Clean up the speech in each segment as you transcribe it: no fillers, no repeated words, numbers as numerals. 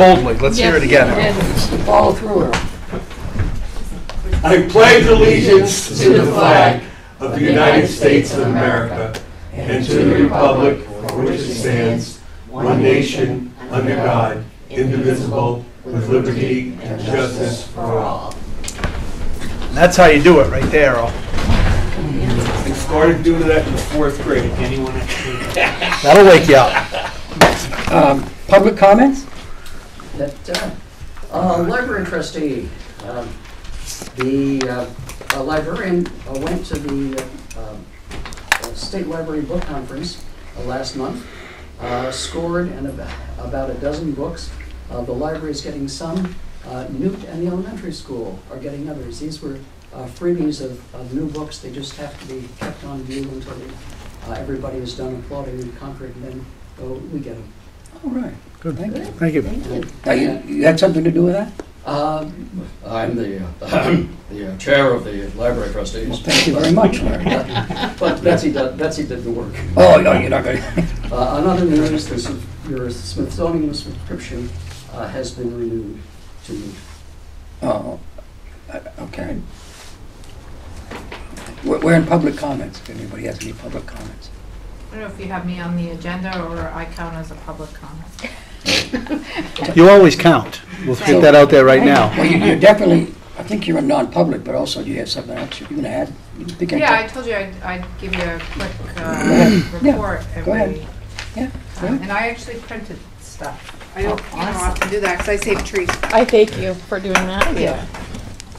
boldly. Let's hear it again. Follow through. I pledge allegiance to the flag of the United States of America and to the republic for which it stands, one nation, under God, indivisible, with liberty and justice for all. That's how you do it right there. I started doing that in the 4th grade. Anyone? That'll wake you up. Public comments? Library trustee. The librarian went to the State Library Book Conference last month, scored in about a dozen books. The library is getting some. Newt and the elementary school are getting others. These were freebies of new books. They just have to be kept on view until everybody is done applauding in Concord, and then we get them. All right. Good. Thank you. Thank you. Now, you had something to do with that? I'm the chair of the library trustees. Well, thank you very much, Larry. But Betsy did the work. Oh, no, you're not going to. Another news, your Smithsonian subscription has been renewed to me. Oh, okay. We're in public comments. If anybody has any public comments. I don't know if you have me on the agenda or I count as a public comment. You always count. We'll get that out there right now. Well, you're definitely, I think you're a non-public, but also you have something else you're going to add? Yeah, I told you I'd give you a quick report. Go ahead. Yeah. And I actually printed stuff. I don't often do that because I save trees. I thank you for doing that. Yeah.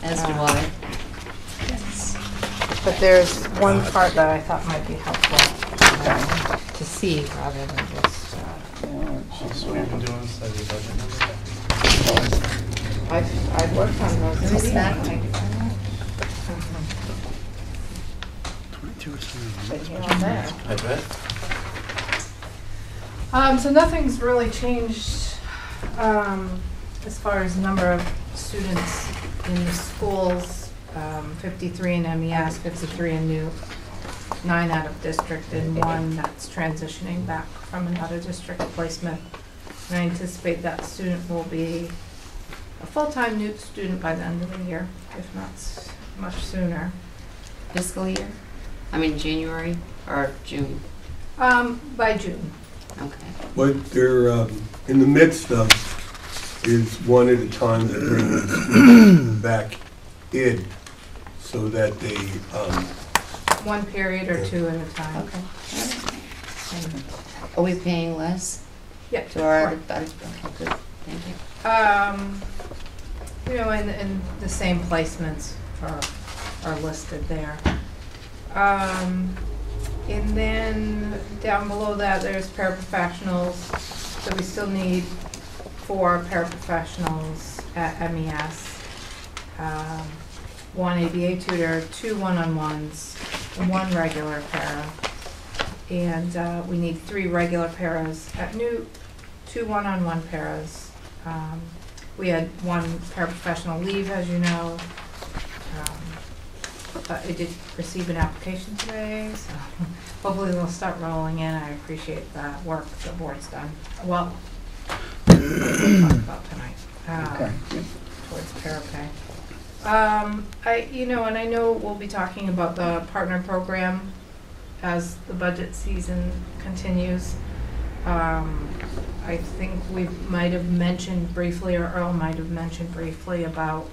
As do I. Yes. But there's one part that I thought might be helpful to see rather than just. So we've been doing study budget numbers. I've worked on those. Is this back? I bet. So nothing's really changed as far as number of students in the schools. 53 in MES, 53 in New, 9 out of district, and 1 that's transitioning back from another district placement. And I anticipate that student will be a full-time Newt student by the end of the year, if not much sooner. Fiscal year? I mean January or June? By June. Okay. What they're in the midst of is one at a time they're bringing back in so that they... one period or 2 at a time. Okay. Are we paying less? Yep. To our okay, good. Thank you. You know, and the same placements are listed there. And then down below that, there's paraprofessionals. So we still need 4 paraprofessionals at MES. 1 ABA tutor, 2 one-on-ones, and 1 regular para. And we need 3 regular paras at Newt, 2 one-on-one paras. We had 1 paraprofessional leave, as you know. But I did receive an application today, so hopefully they'll start rolling in. I appreciate the work the board's done. Well, we'll talk about tonight towards parapay. And I know we'll be talking about the partner program as the budget season continues. I think we might have mentioned briefly, or Earl might have mentioned briefly about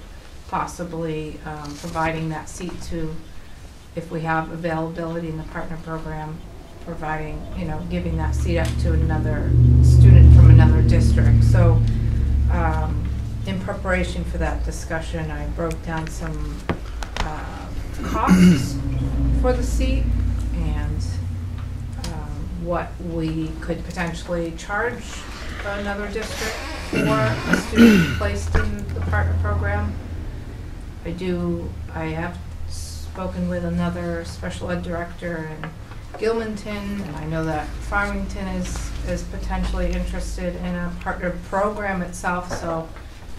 possibly providing that seat to, if we have availability in the partner program, providing, giving that seat up to another student from another district. So in preparation for that discussion, I broke down some costs for the seat and what we could potentially charge another district for a student placed in the partner program. I have spoken with another special ed director in Gilmanton, and I know that Farmington is potentially interested in a partner program itself, so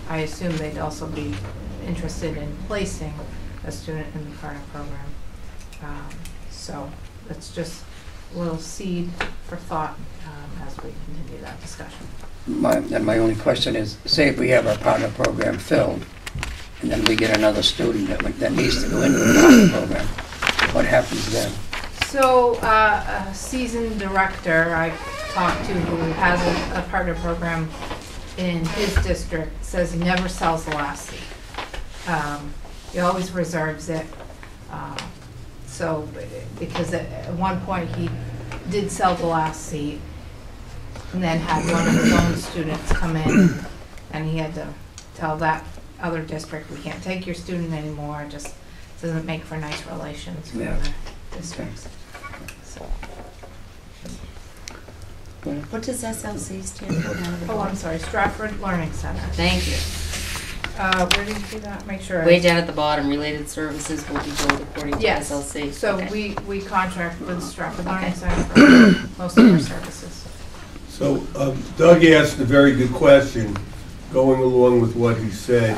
I assume they'd also be interested in placing a student in the partner program. So it's just a little seed for thought as we continue that discussion. my only question is, say if we have our partner program filled, and then we get another student that needs to go into the partner program, what happens then? So, a seasoned director I talked to who has a partner program in his district says he never sells the last seat. He always reserves it. So, because at one point he did sell the last seat and then had one of his own students come in and he had to tell that other district, we can't take your student anymore, it just doesn't make for nice relations with Yeah. the districts. So. What does SLC stand for? Oh, I'm sorry, Stratford Learning Center. Thank you. Where did you do that? Make sure. Way down at the bottom, related services will be billed according to Yes. SLC. So Okay. we contract with Stratford Learning Okay. Center for most of our services. So Doug asked a very good question, going along with what he said.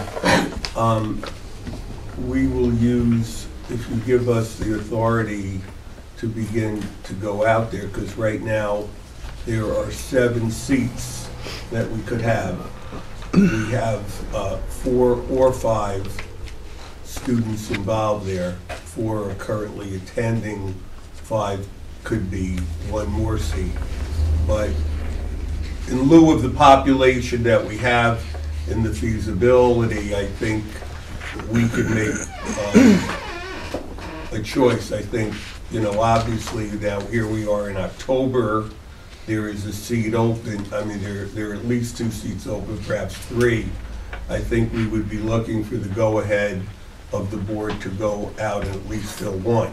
We will use, if you give us the authority to begin to go out there, because right now there are 7 seats that we could have. We have 4 or 5 students involved there. 4 are currently attending, 5 could be 1 more seat. But in lieu of the population that we have and the feasibility, I think we could make a choice. I think, obviously now here we are in October, there is a seat open. I mean, there are at least 2 seats open, perhaps 3. I think we would be looking for the go-ahead of the board to go out and at least fill 1.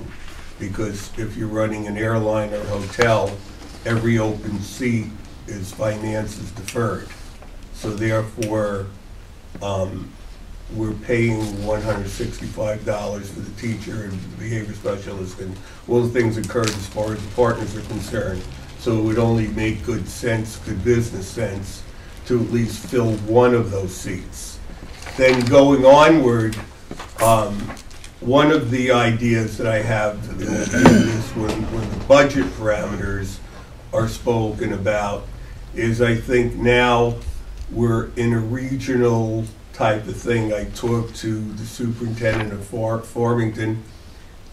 Because if you're running an airline or hotel, every open seat is finances deferred. So therefore, we're paying $165 for the teacher and the behavior specialist and all the things incurred as far as the partners are concerned. So it would only make good business sense, to at least fill 1 of those seats. Then going onward, one of the ideas that I have is when the budget parameters are spoken about is, I think now we're in a regional type of thing. I talked to the superintendent of Farmington,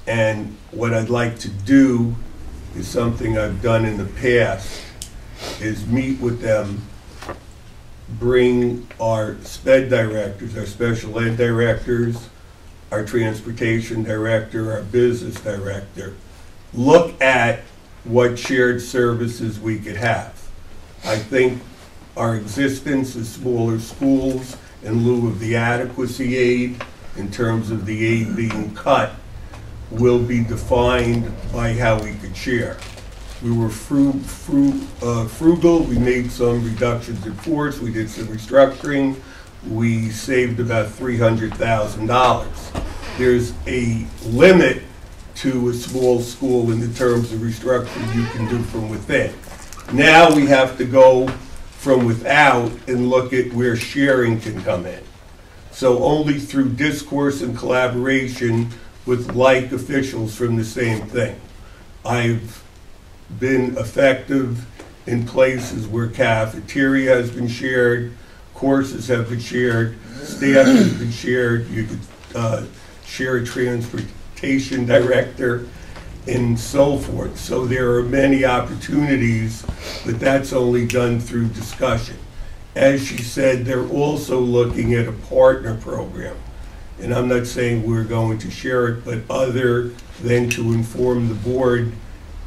and what I'd like to do is something I've done in the past, is meet with them, bring our SPED directors, our special ed directors, our transportation director, our business director, look at what shared services we could have. I think our existence as smaller schools, in lieu of the adequacy aid, in terms of the aid being cut, will be defined by how we could share. We were frugal, we made some reductions in force, we did some restructuring, we saved about $300,000. There's a limit to a small school in the terms of restructuring you can do from within. Now we have to go from without and look at where sharing can come in. So only through discourse and collaboration with like officials from the same thing. I've been effective in places where cafeteria has been shared, courses have been shared, staff has been shared, you could share a transportation director, and so forth. So there are many opportunities, but that's only done through discussion. As she said, they're also looking at a partner program. And I'm not saying we're going to share it, but other than to inform the board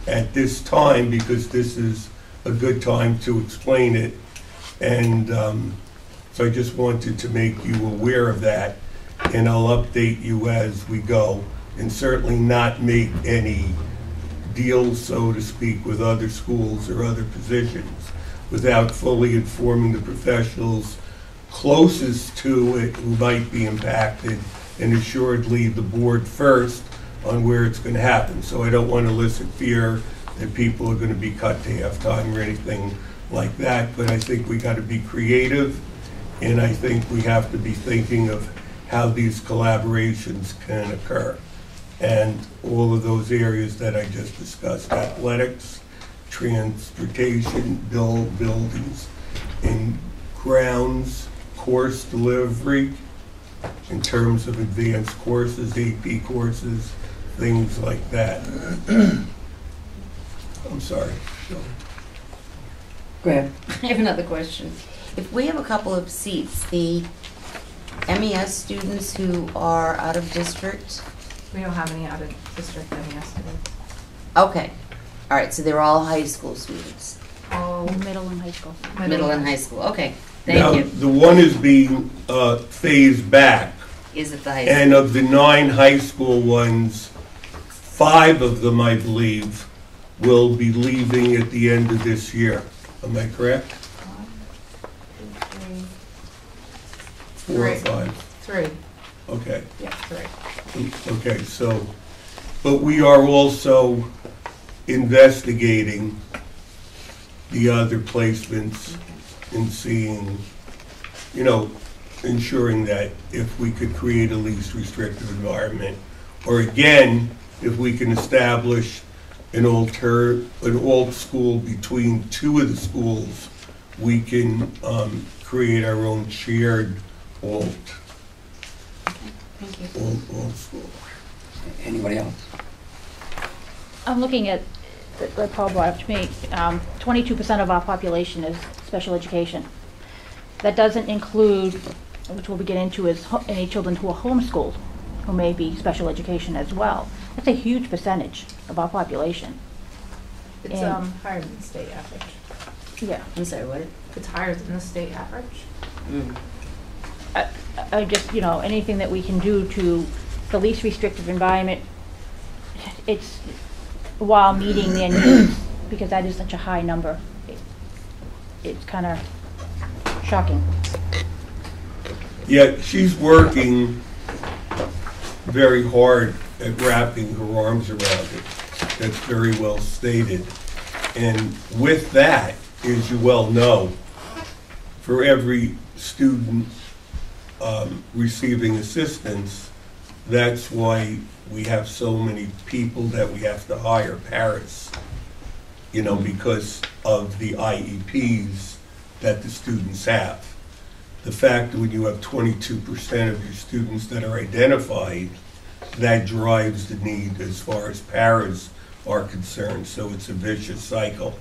at this time, because this is a good time to explain it. And so I just wanted to make you aware of that, and I'll update you as we go, and certainly not make any deals, so to speak, with other schools or other positions without fully informing the professionals closest to it who might be impacted, and assuredly the board first on where it's going to happen. So I don't want to elicit fear that people are going to be cut to halftime or anything like that, but I think we got to be creative, and I think we have to be thinking of how these collaborations can occur. And all of those areas that I just discussed, athletics, transportation, buildings, in grounds course delivery in terms of advanced courses, AP courses, things like that. I'm sorry. Go ahead. I have another question. If we have a couple of seats, the MES students who are out of district, We don't have any out of district MES students. okay. All right, so they're all high school students, All Middle and high school. middle and high school. Okay, Now, thank you. the one is being phased back, Is it the high school? and of the 9 high school ones, 5 of them, I believe, will be leaving at the end of this year. Am I correct? 4 or 5? Three. Okay. Yeah, three. Okay, so, but we are also investigating the other placements and seeing, you know, ensuring that if we could create a least restrictive environment, or again, if we can establish an alt school between 2 of the schools, we can create our own shared alt Thank you. school. Anybody else? I'm looking at, what Paul brought up to me, 22% of our population is special education. That doesn't include, which we'll get into, is any children who are homeschooled, who may be special education as well. That's a huge percentage of our population. It's And- higher than the state average. Yeah. I'm sorry, what? It's higher than the state average. Mm. I just, you know, anything that we can do to the least restrictive environment, it's while meeting their needs, because that is such a high number. It's kind of shocking. Yeah, she's working very hard at wrapping her arms around it. That's very well stated. And with that, as you well know, for every student receiving assistance, that's why we have so many people that we have to hire, paras, you know, because of the IEPs that the students have. The fact that when you have 22% of your students that are identified, that drives the need as far as paras are concerned, so it's a vicious cycle.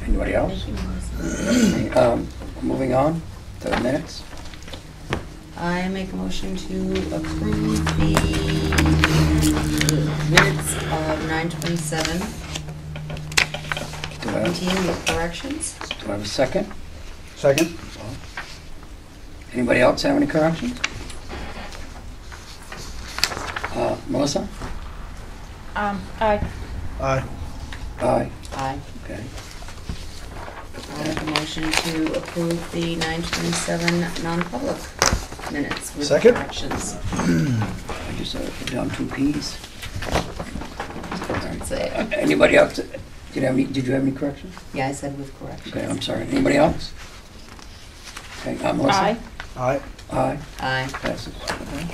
Anybody else? Moving on to the minutes. I make a motion to approve the minutes of 9/27, Do I have- 17 with corrections. do I have a second? Second? Anybody else have any corrections? Melissa? Aye. Aye. Aye. Aye. Okay. I make a motion to approve the 9/27 non-public minutes with Second. corrections. I just put down 2 Ps. Say it. Anybody else? Did you have any corrections? Yeah, I said with corrections. Okay, I'm sorry. Anybody else? Okay, Melissa? Aye. Aye. Aye. Aye. Passes. Okay.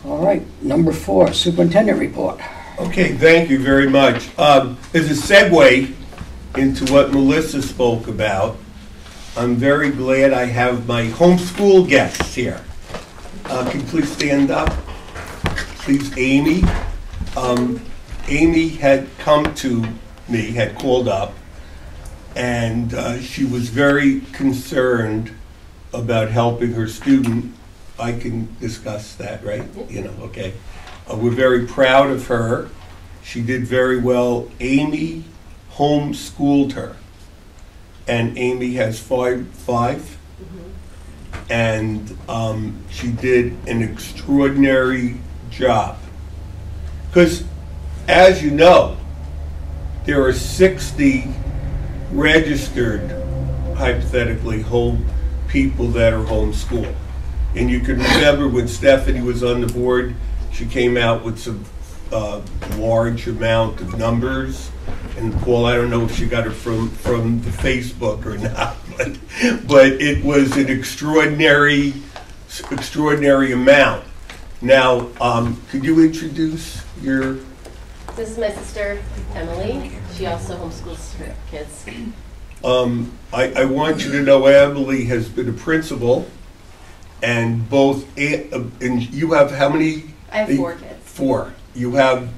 All right, number 4, superintendent report. Okay, thank you very much. As a segue into what Melissa spoke about, I'm very glad I have my homeschool guests here. Can you please stand up? Please, Amy. Amy had come to me, had called up, and she was very concerned about helping her student. I can discuss that, right? You know, okay. We're very proud of her. She did very well. Amy homeschooled her, and Amy has five, and she did an extraordinary job. Because, as you know, there are 60 registered, hypothetically, home people that are homeschooled. And you can remember when Stephanie was on the board, she came out with some large amount of numbers. And Paul, I don't know if she got it from the Facebook or not, but it was an extraordinary amount. Now, could you introduce your? This is my sister, Emily. She also homeschools her kids. I want you to know Emily has been a principal, and and you have how many? I have 4 kids. 4. You have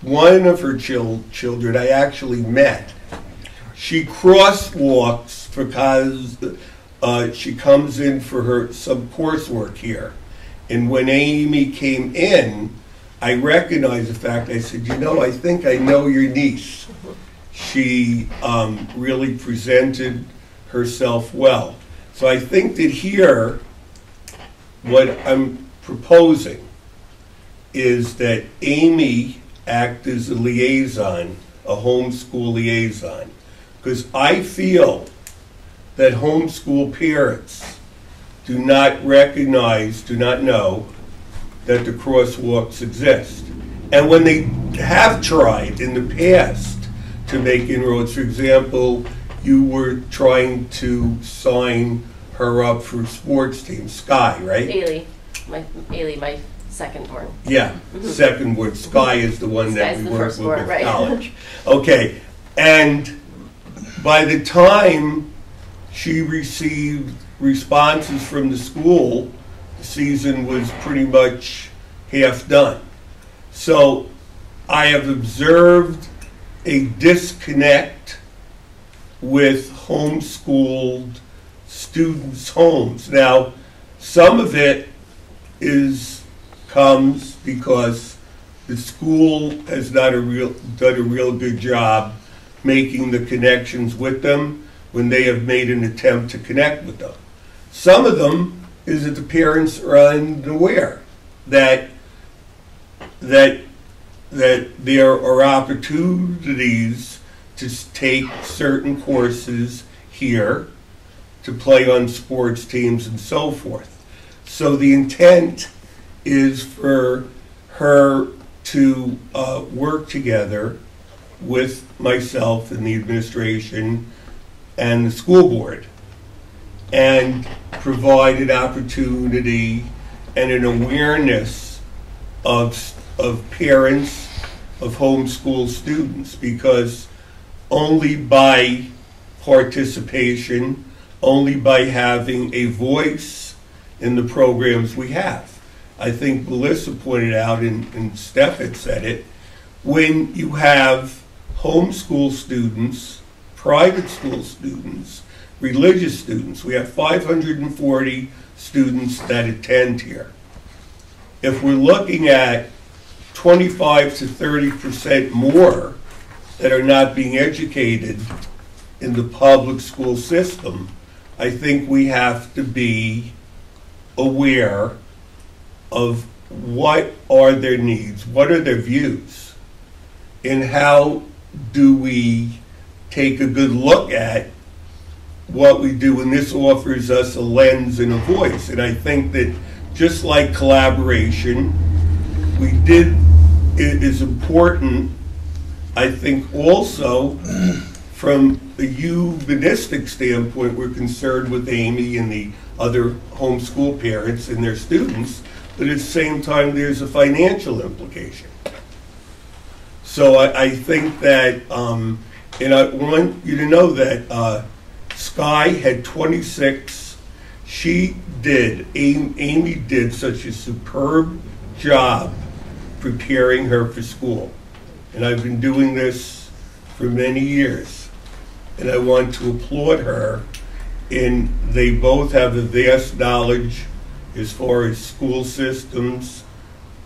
one of her children I actually met. She crosswalks because she comes in for some coursework here. And when Amy came in, I recognized the fact. I said, I think I know your niece. She really presented herself well. So I think that here, what I'm proposing is that Amy act as a liaison, a homeschool liaison, because I feel that homeschool parents do not know that the crosswalks exist. And when they have tried in the past to make inroads, for example, you were trying to sign her up for sports team, Sky, right? Ailey, my second born. Yeah, second born. Sky is the one that Sky's we the work first with born, at right. college. Okay, and by the time she received responses from the school, the season was pretty much half done. So I have observed a disconnect with homeschooled students' homes. Now, some of it comes because the school has done a real good job making the connections with them when they have made an attempt to connect with them. Some of them is that the parents are unaware that there are opportunities to take certain courses here, to play on sports teams and so forth. So the intent is for her to work together with myself and the administration and the school board and provide an opportunity and an awareness of parents of homeschool students, because only by participation, only by having a voice in the programs we have. I think Melissa pointed out, and Steph had said it, when you have homeschool students, private school students, religious students, we have 540 students that attend here. If we're looking at 25 to 30% more that are not being educated in the public school system, I think we have to be aware of what are their needs, what are their views, and how do we take a good look at what we do, and this offers us a lens and a voice. And I think that just like collaboration, it is important, I think also from a humanistic standpoint, we're concerned with Amy and the other homeschool parents and their students, but at the same time there's a financial implication. So I think that, and I want you to know that Sky had 26. Amy did such a superb job preparing her for school. And I've been doing this for many years. And I want to applaud her. And they both have a vast knowledge as far as school systems.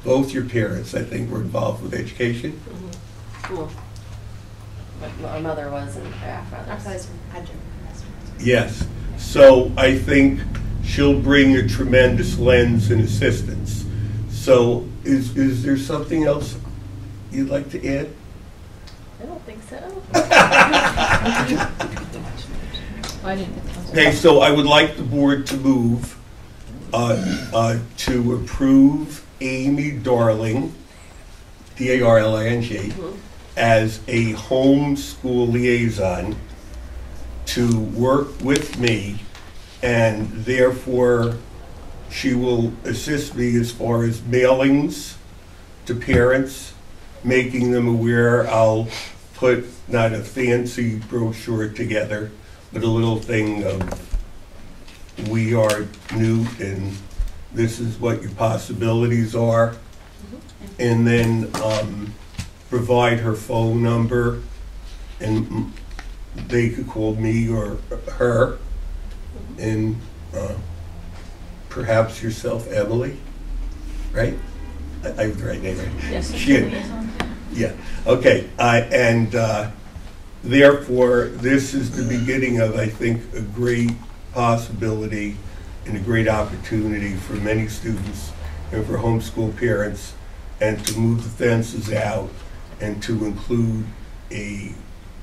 Both your parents, I think, were involved with education. Mm-hmm. Cool. My mother was, and our father. Yes. So I think she'll bring a tremendous lens and assistance. So is there something else you'd like to add? I don't think so. Okay, so I would like the board to move to approve Amy Darling, D-A-R-L-I-N-G, as a homeschool liaison to work with me, and therefore she will assist me as far as mailings to parents, making them aware. I'll put not a fancy brochure together, but a little thing of, we are new and this is what your possibilities are. And then provide her phone number, and they could call me or her, and perhaps yourself, Emily, right? I have the right name, right? Yes. Yeah, okay, and therefore, this is the beginning of, I think, a great possibility and a great opportunity for many students and for homeschool parents, and to move the fences out and to include a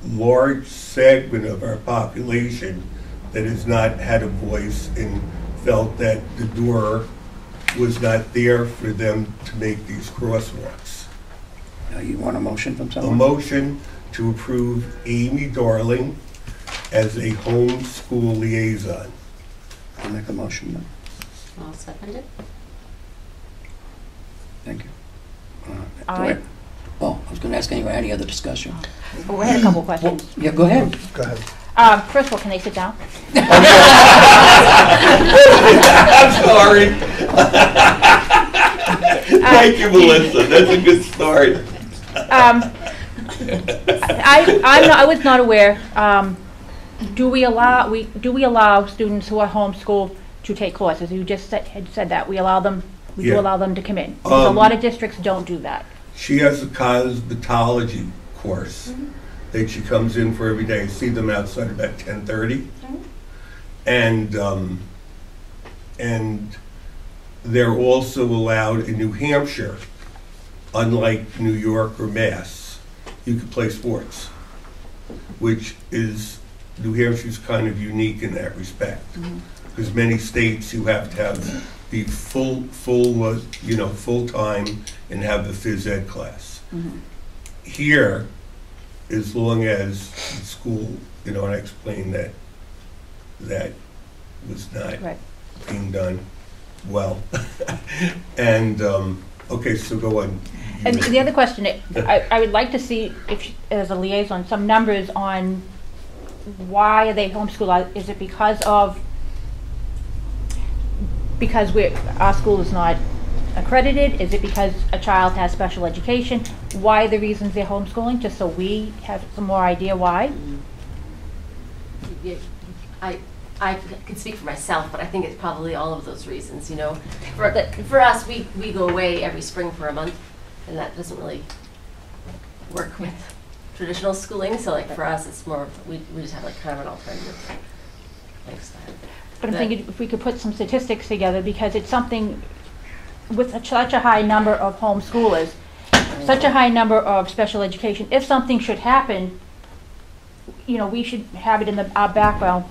large segment of our population that has not had a voice and felt that the door was not there for them to make these crosswalks. Now, you want a motion from A someone? motion to approve Amy Darling as a homeschool liaison. I'll make a motion then. I'll second it. Thank you. Aye. Oh, I was going to ask anyone, any other discussion? Oh, we had a couple questions. Yeah, go ahead. Go ahead. First of all, can they sit down? I'm sorry. Thank you, Melissa. That's a good start. I was not aware. Do we allow students who are homeschooled to take courses? You just had said that we allow them. We do Yeah. allow them to come in. Because a lot of districts don't do that. She has a cosmetology course that she comes in for every day. I see them outside about 10:30. And they're also allowed in New Hampshire, unlike New York or Mass, you can play sports, which is, New Hampshire's kind of unique in that respect. Because many states you have to have the full-time and have the phys ed class. Here, as long as the school, and I explained that was not Right. being done well. And, okay, so go on. And the other question, I would like to see, if as a liaison, some numbers on why are they homeschooled? Is it because our school is not accredited? Is it because a child has special education? Why are the reasons they're homeschooling? Just so we have some more idea why. I can speak for myself, but I think it's probably all of those reasons, For us, we go away every spring for a month, and that doesn't really work with traditional schooling. So for us, it's more, we just have kind of an alternative lifestyle. But I'm thinking if we could put some statistics together, because it's something with such a high number of homeschoolers, such a high number of special education, if something should happen, we should have it in our background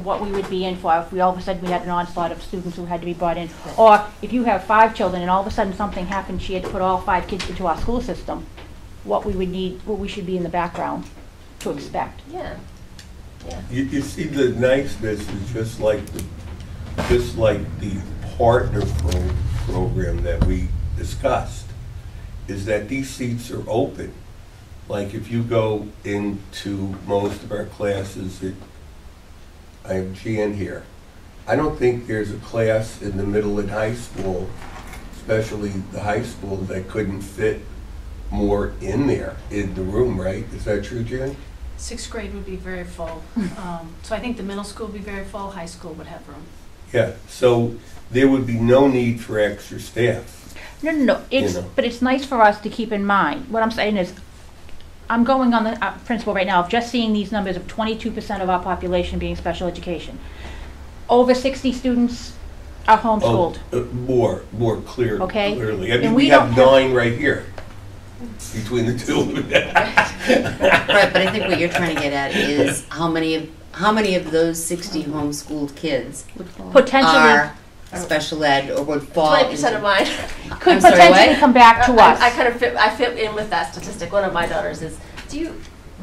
what we would be in for if we all of a sudden we had an onslaught of students who had to be brought in. Or if you have 5 children and all of a sudden something happened, she had to put all 5 kids into our school system, what we should be in the background to expect. Yeah. You see, the niceness is just like the partner program that we discussed, is that these seats are open. Like if you go into most of our classes, I have Jan here. I don't think there's a class in the middle and high school, especially the high school, that couldn't fit more in there in the room, right? Is that true, Jan? 6th grade would be very full. So I think the middle school would be very full, high school would have room. Yeah, so there would be no need for extra staff. No. But it's nice for us to keep in mind. What I'm saying is, I'm going on the principle right now of just seeing these numbers of 22% of our population being special education. Over 60 students are homeschooled. More clear, Okay. clearly. I mean, And we we have don't 9 right here between the two. Right, but I think what you're trying to get at is how many of those 60 homeschooled kids potentially are special ed or would fall 20% of mine. Could I'm sorry, potentially what? come back to us. I kind of fit in with that statistic. One of my daughters is,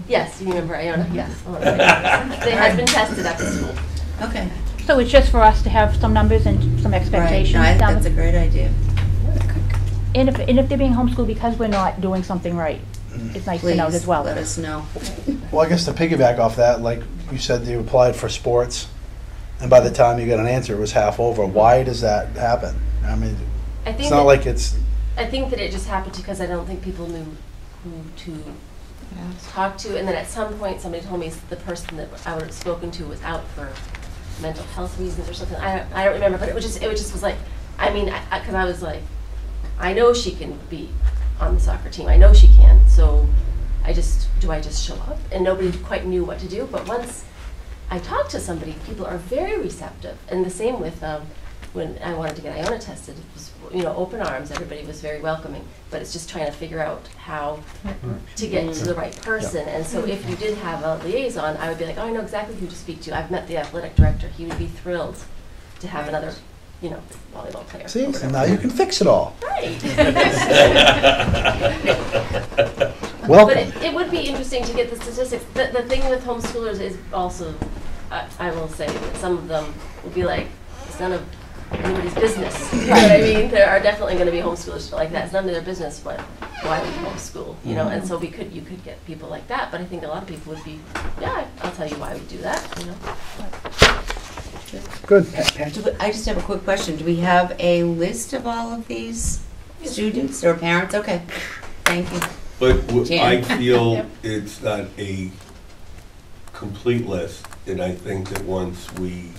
yes, you remember Iona? Yes. One of my daughters. They had been tested at the school. Okay. So it's just for us to have some numbers and some expectations. Right, no, I think down that's the- a great idea. And if they're being homeschooled because we're not doing something right, it's nice to note Please, as well. let us know. Well, I guess to piggyback off that, like you said, you applied for sports, and by the time you got an answer, it was half over. Why does that happen? I mean, I think it's not that- like it's, I think that it just happened because I don't think people knew who to talk to. And then at some point, somebody told me the person that I would have spoken to was out for mental health reasons or something. I don't remember, but it just was like, I mean, because I was like, I know she can be on the soccer team. I know she can. So do I just show up? And nobody quite knew what to do. But once I talked to somebody, people are very receptive. And the same with when I wanted to get Iona tested, it was, open arms. Everybody was very welcoming. But it's just trying to figure out how to get to the right person. And so if you did have a liaison, I would be like, oh, I know exactly who to speak to. I've met the athletic director. He would be thrilled to have another, volleyball player. see, or and whatever. now you can fix it all. Right. Welcome. But it would be interesting to get the statistics. The thing with homeschoolers is also, I will say that some of them will be like, it's none of anybody's business. You know what I mean? There are definitely going to be homeschoolers like that. It's none of their business, but why we homeschool, And so you could get people like that. But I think a lot of people would be, yeah, I'll tell you why we do that, Good. I just have a quick question. Do we have a list of all of these students or parents? Okay, thank you. But I Jan. feel it's not a complete list, and I think that once we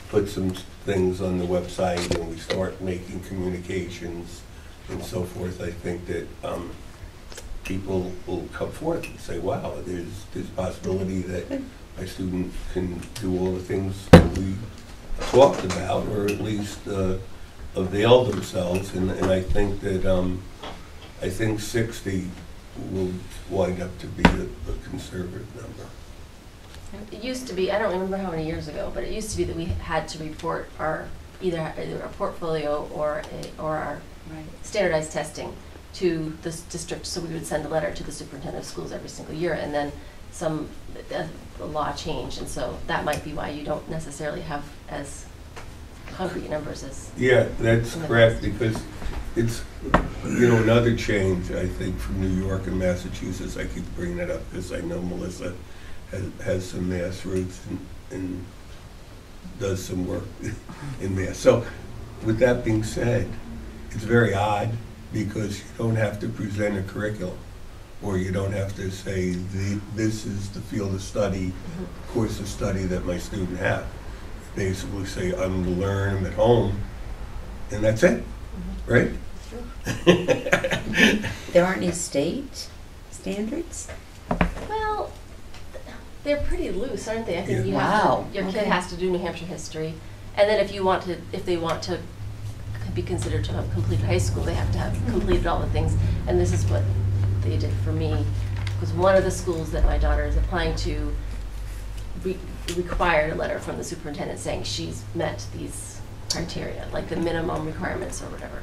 put some things on the website and we start making communications and so forth, I think that people will come forth and say, wow, there's possibility that my student can do all the things that we talked about, or at least avail themselves. And I think that I think 60 will wind up to be a conservative number. It used to be, I don't remember how many years ago, but it used to be that we had to report either our portfolio or our standardized testing to the district. So we would send a letter to the superintendent of schools every single year, and then the law changed, and so that might be why you don't necessarily have as concrete numbers as. Yeah, that's correct, because it's, another change, I think, from New York and Massachusetts. I keep bringing that up because I know Melissa has some Mass roots and does some work in Mass. So with that being said, it's very odd because you don't have to present a curriculum, or you don't have to say, this is the field of study, course of study that my student have. You basically say, I'm going to learn them at home, and that's it, right? There aren't any state standards? Well, they're pretty loose, aren't they? I think Wow. your kid Okay. has to do New Hampshire history, and then if they want to be considered to have completed high school, they have to have completed all the things. And this is what they did for me, because one of the schools that my daughter is applying to required a letter from the superintendent saying she's met these criteria, like the minimum requirements or whatever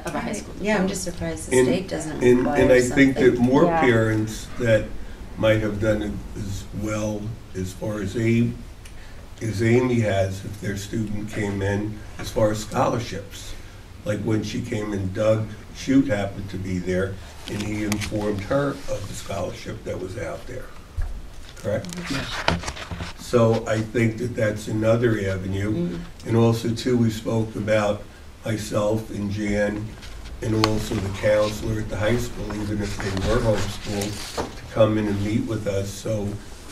of a high school diploma. Yeah, I'm just surprised the state doesn't And require I think that something. more Yeah. parents that might have done it as well as far as Amy has, if their student came in, as far as scholarships. Like when she came in, Doug Shute happened to be there, and he informed her of the scholarship that was out there. Correct? So I think that that's another avenue. And also, too, we spoke about myself and Jan, and also the counselor at the high school, even if they were homeschooled, to come in and meet with us. So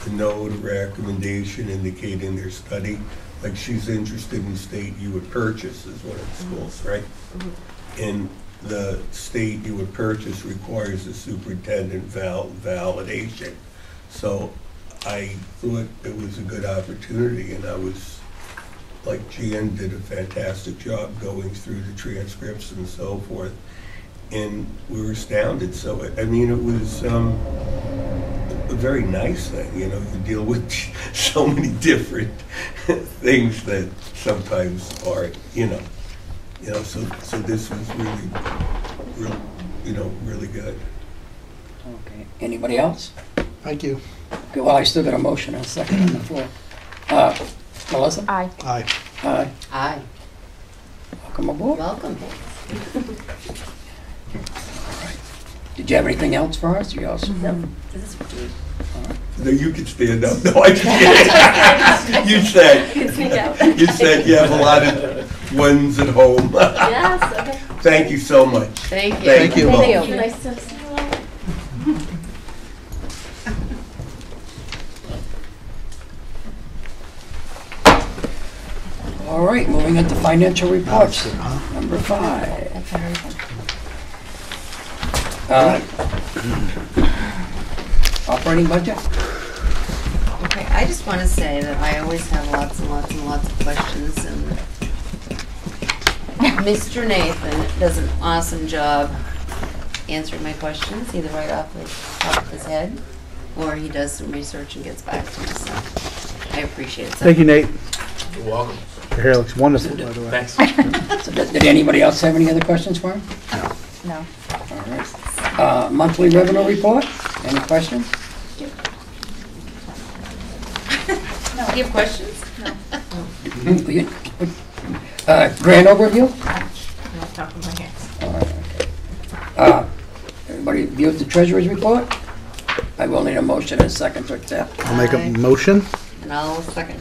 a note, a recommendation indicating their study, like she's interested in state you would purchase is one of the schools, right? And the state you would purchase requires a superintendent validation. So I thought it was a good opportunity, and I was, like Jan did a fantastic job going through the transcripts and so forth, and we were astounded. So, I mean, it was a very nice thing, you know, you deal with so many different things that sometimes are, so this was really good. Okay. Anybody else? Thank you. Okay, well, I still got a motion and a second on the floor. Melissa? Aye. Aye. Aye. Aye. Welcome aboard. Welcome. Did you have anything else for us? You also? No, this is for you. No, you can stand up. No, I just kidding. You can sneak out. You said you have a lot of ones at home. Yes, okay. Thank you so much. Thank you. Thank you. Thank you. Nice to see you all. All right, moving on to financial reports. Number 5. Operating budget? Okay, I just want to say that I always have lots and lots and lots of questions, and Mr. Nathan does an awesome job answering my questions, either right off the top of his head, or he does some research and gets back to me, so I appreciate it. Thank you, Nate. You're welcome. Your hair looks wonderful, by the way. Thanks. So did anybody else have any other questions for him? No. All right. Monthly revenue report? Any questions? Do you have questions? Grand overview? Off the top of my head. All right, okay. Everybody viewed the treasurer's report? I will need a motion and a second to accept. I'll make a Aye. motion. And I'll second.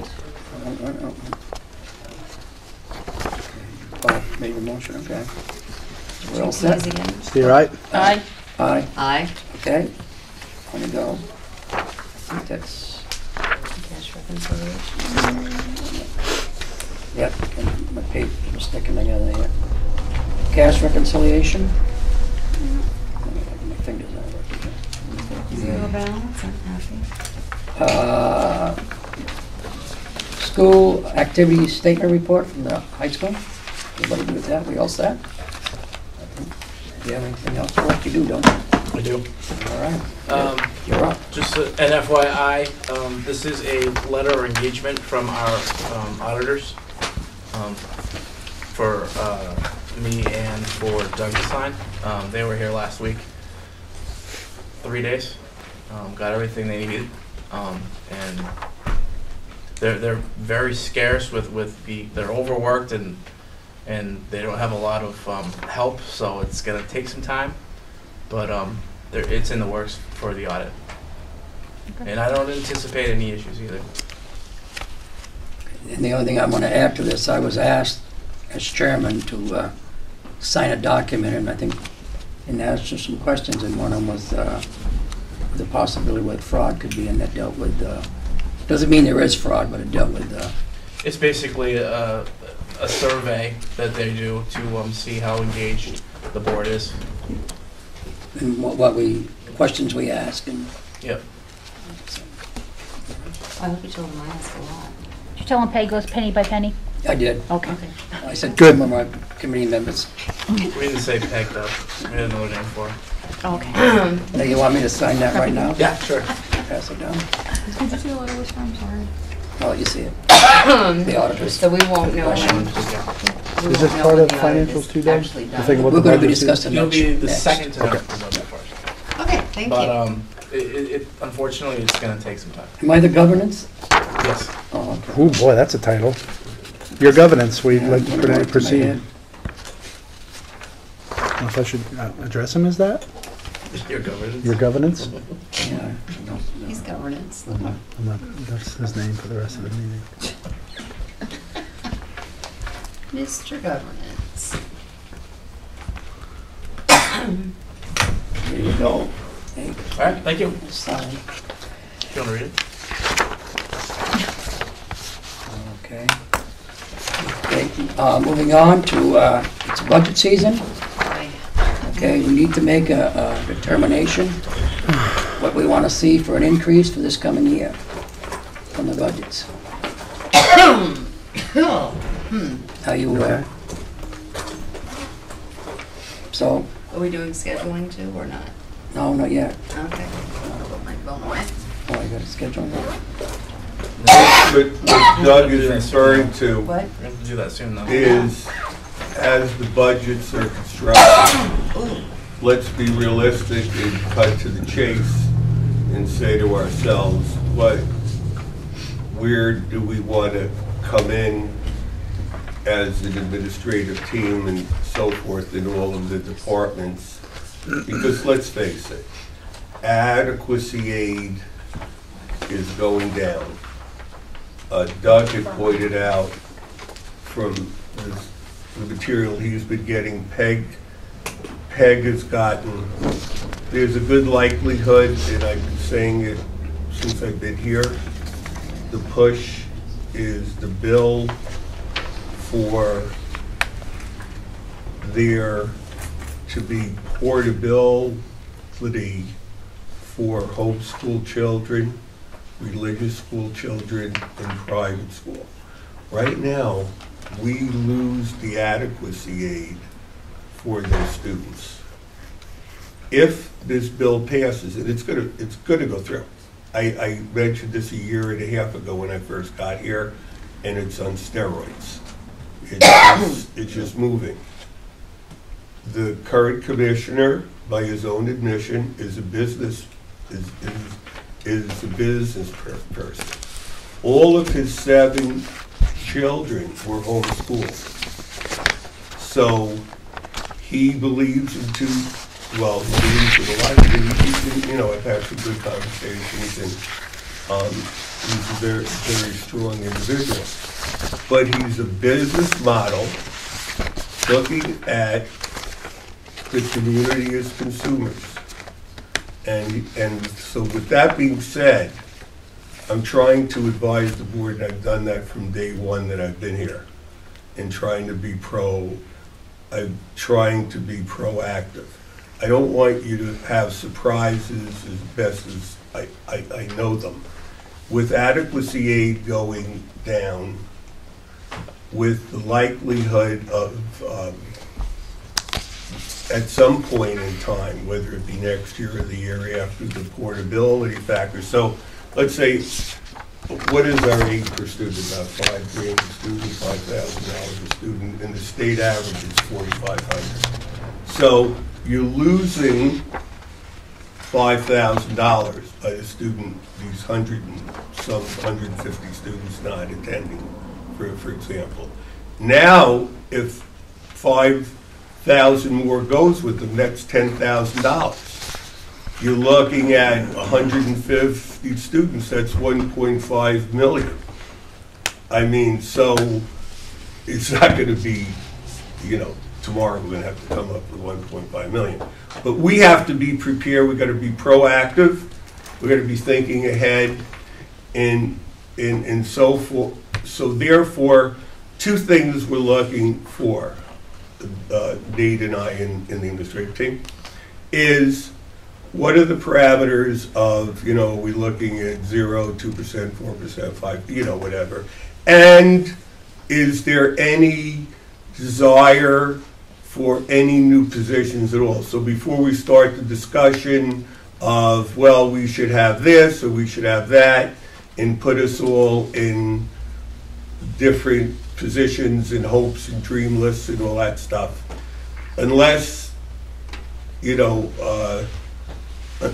Bob made the motion, okay. We're all Please set? again. See, right? Aye. Aye, Aye. okay. On you go. I think that's, Cash reconciliation. yep, and my page was sticking together here. Cash reconciliation? My fingers are working. Zero balance, I'm happy. School activity statement report from the high school. Everybody good with that? We all set? Do you have anything else for us? You do, don't you? I do. All right. You're up. Just an FYI, this is a letter of engagement from our auditors for me and for Doug to sign. They were here last week, 3 days, got everything they needed, and they're very scarce they're overworked and they don't have a lot of help, so it's gonna take some time, but it's in the works for the audit. Okay. And I don't anticipate any issues either. And the only thing I want to add to this, I was asked as chairman to sign a document, and I think, and answer some questions, and one of them was the possibility where fraud could be, and that dealt with, doesn't mean there is fraud, but it dealt with. It's basically a survey that they do to see how engaged the board is. And questions we ask, and. Yep. I hope you told him I asked a lot. Did you tell him pay goes penny by penny? I did. Okay. I said Good. some of my committee members. We didn't say peg though. We had another name for it. Okay. Now, you want me to sign that right now? Yeah, sure. Pass it down. Did you see the letter was from? Sorry. Oh, you see it. The auditors. So we won't know when. Is this part of financials too, Doug? Actually The thing done. about We're the going to be budget? discussing You'll be the next. second to know Okay. about that first. Okay, thank But you. it unfortunately it's gonna take some time. Am I the governance? Yes. Oh, okay. Oh, boy, that's a title. Your governance, we'd like Yeah, to went to my proceed. head. I don't know if I should address him as that? Your governance. Your governance? Yeah. He's governance. That's his name for the rest of the meeting. Mr. Governance. There you go. Hey, All right. Thank you. sign. You want to read it? Okay. Okay, moving on to, it's budget season. Aye. Okay, we need to make a determination what we want to see for an increase for this coming year on the budgets. How you, Okay. So, Are we doing scheduling too or not? no, not yet. Okay. I'll put my phone away. Oh, I got a schedule now. What Doug is referring to What? We're going to do that soon, though. is, as the budgets are constructed, let's be realistic and cut to the chase and say to ourselves, where do we want to come in as an administrative team and so forth in all of the departments? Because let's face it, adequacy aid is going down. Doug had pointed out from the material he's been getting, Peg has gotten, there's a good likelihood, and I've been saying it since I've been here, the push is the bill for there to be portability for homeschool children, religious school children, and private school. Right now, we lose the adequacy aid for those students. If this bill passes, and it's gonna go through. I mentioned this a year and a half ago when I first got here, and it's on steroids. It's just moving. The current commissioner, by his own admission, is a business person. All of his 7 children were homeschooled. So he believes in he believes in a lot of things. I've had some good conversations, and he's a very, very strong individual. But he's a business model looking at the community as consumers. And so with that being said, I'm trying to advise the board, and I've done that from day one that I've been here, and trying to be proactive. I don't want you to have surprises as best as I know them. With adequacy aid going down, with the likelihood of at some point in time, whether it be next year or the year after, the portability factor. So let's say, what is our aid per student? About $5,000 a student, $5,000 a student, and the state average is $4,500. So you're losing $5,000 by the student, these 150 students not attending, for example. Now, if 5,000 more goes with them, that's $10,000. You're looking at 150 students, that's 1.5 million. I mean, so it's not going to be, tomorrow we're going to have to come up with 1.5 million. But we have to be prepared, we've got to be proactive, we've got to be thinking ahead, and so forth. So therefore, 2 things we're looking for, Nate and I in the administrative team, is what are the parameters of, are we looking at 0, 2%, 4%, 5%, whatever. And is there any desire for any new positions at all? So before we start the discussion of, well, we should have this or we should have that, and put us all in different positions and hopes and dream lists and all that stuff, unless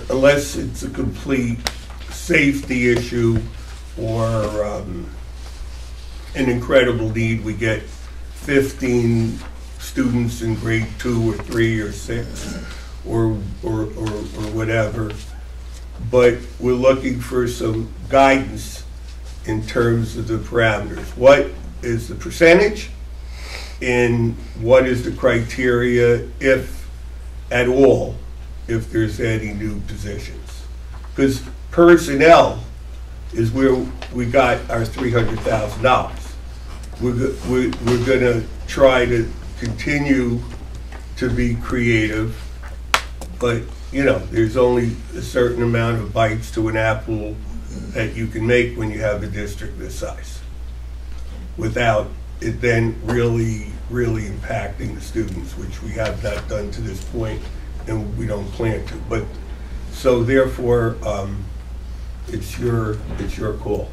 unless it's a complete safety issue or an incredible need. We get 15 students in grade 2 or 3 or 6 or whatever, but we're looking for some guidance in terms of the parameters. What is the percentage, and what is the criteria, if at all, if there's any new positions? Because personnel is where we got our $300,000. We're going to try to continue to be creative, but there's only a certain amount of bites to an apple that you can make when you have a district this size, without it then really impacting the students, which we have not done to this point, and we don't plan to. But so therefore, it's your call.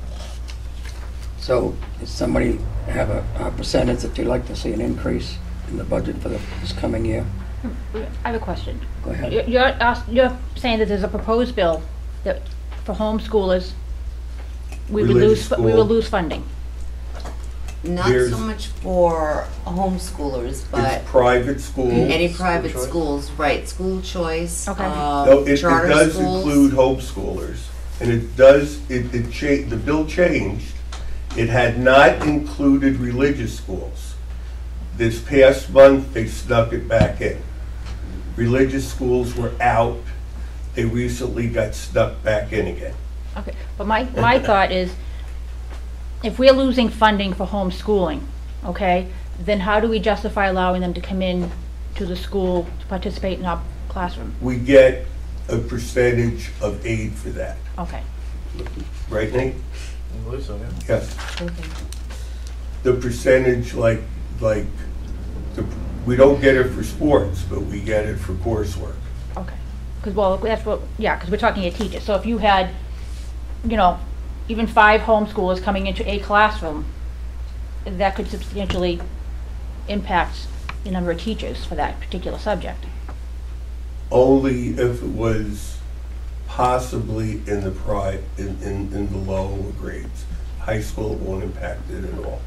So, does somebody have a percentage that you'd like to see an increase in the budget for this coming year? I have a question. Go ahead. You're saying that there's a proposed bill that for homeschoolers, we would Religious lose funding. Not There's- so much for homeschoolers, but It's private schools. any private choice? schools, right, school choice, Okay. No, it charter does schools. include homeschoolers, and the bill changed. It had not included religious schools. This past month, they snuck it back in. Religious schools were out. They recently got snuck back in again. Okay, but my thought is, if we're losing funding for homeschooling, okay, then how do we justify allowing them to come in to the school to participate in our classroom? We get a percentage of aid for that, Okay. right, Nate? I believe so, yeah. Yes. The percentage, we don't get it for sports, but we get it for coursework. Okay, because, well, that's what, yeah, because we're talking a teacher, so if you had, even 5 homeschoolers coming into a classroom, that could substantially impact the number of teachers for that particular subject. Only if it was possibly in the in the lower grades. High school, it won't impact it at all.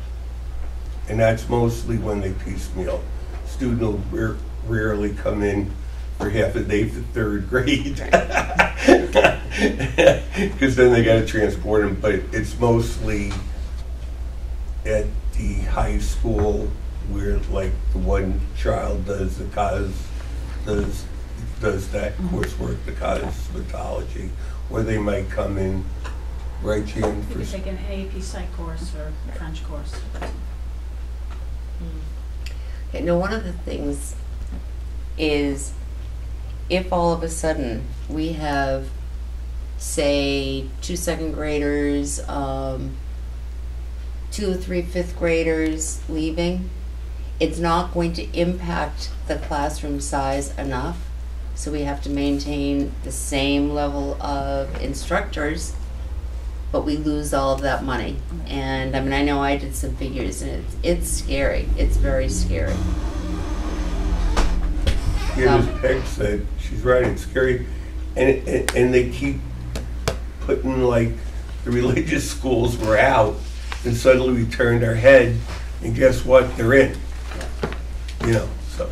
And that's mostly when they piecemeal. Student will rarely come in for half a day for 3rd grade. Because then they gotta transport them, but it's mostly at the high school where like the one child does that coursework, the cosmetology, or they might come in right here You for. could take an AP Psych course or a French course. Okay, now one of the things is if all of a sudden we have, say, 2 2nd graders, 2 or 3 5th graders leaving, it's not going to impact the classroom size enough. So we have to maintain the same level of instructors, but we lose all of that money. And I mean, I know I did some figures, and it's scary. It's very scary. Yeah, as Peg said, she's right, it's scary. And they keep putting like the religious schools were out, and suddenly we turned our head, and guess what? They're in. So.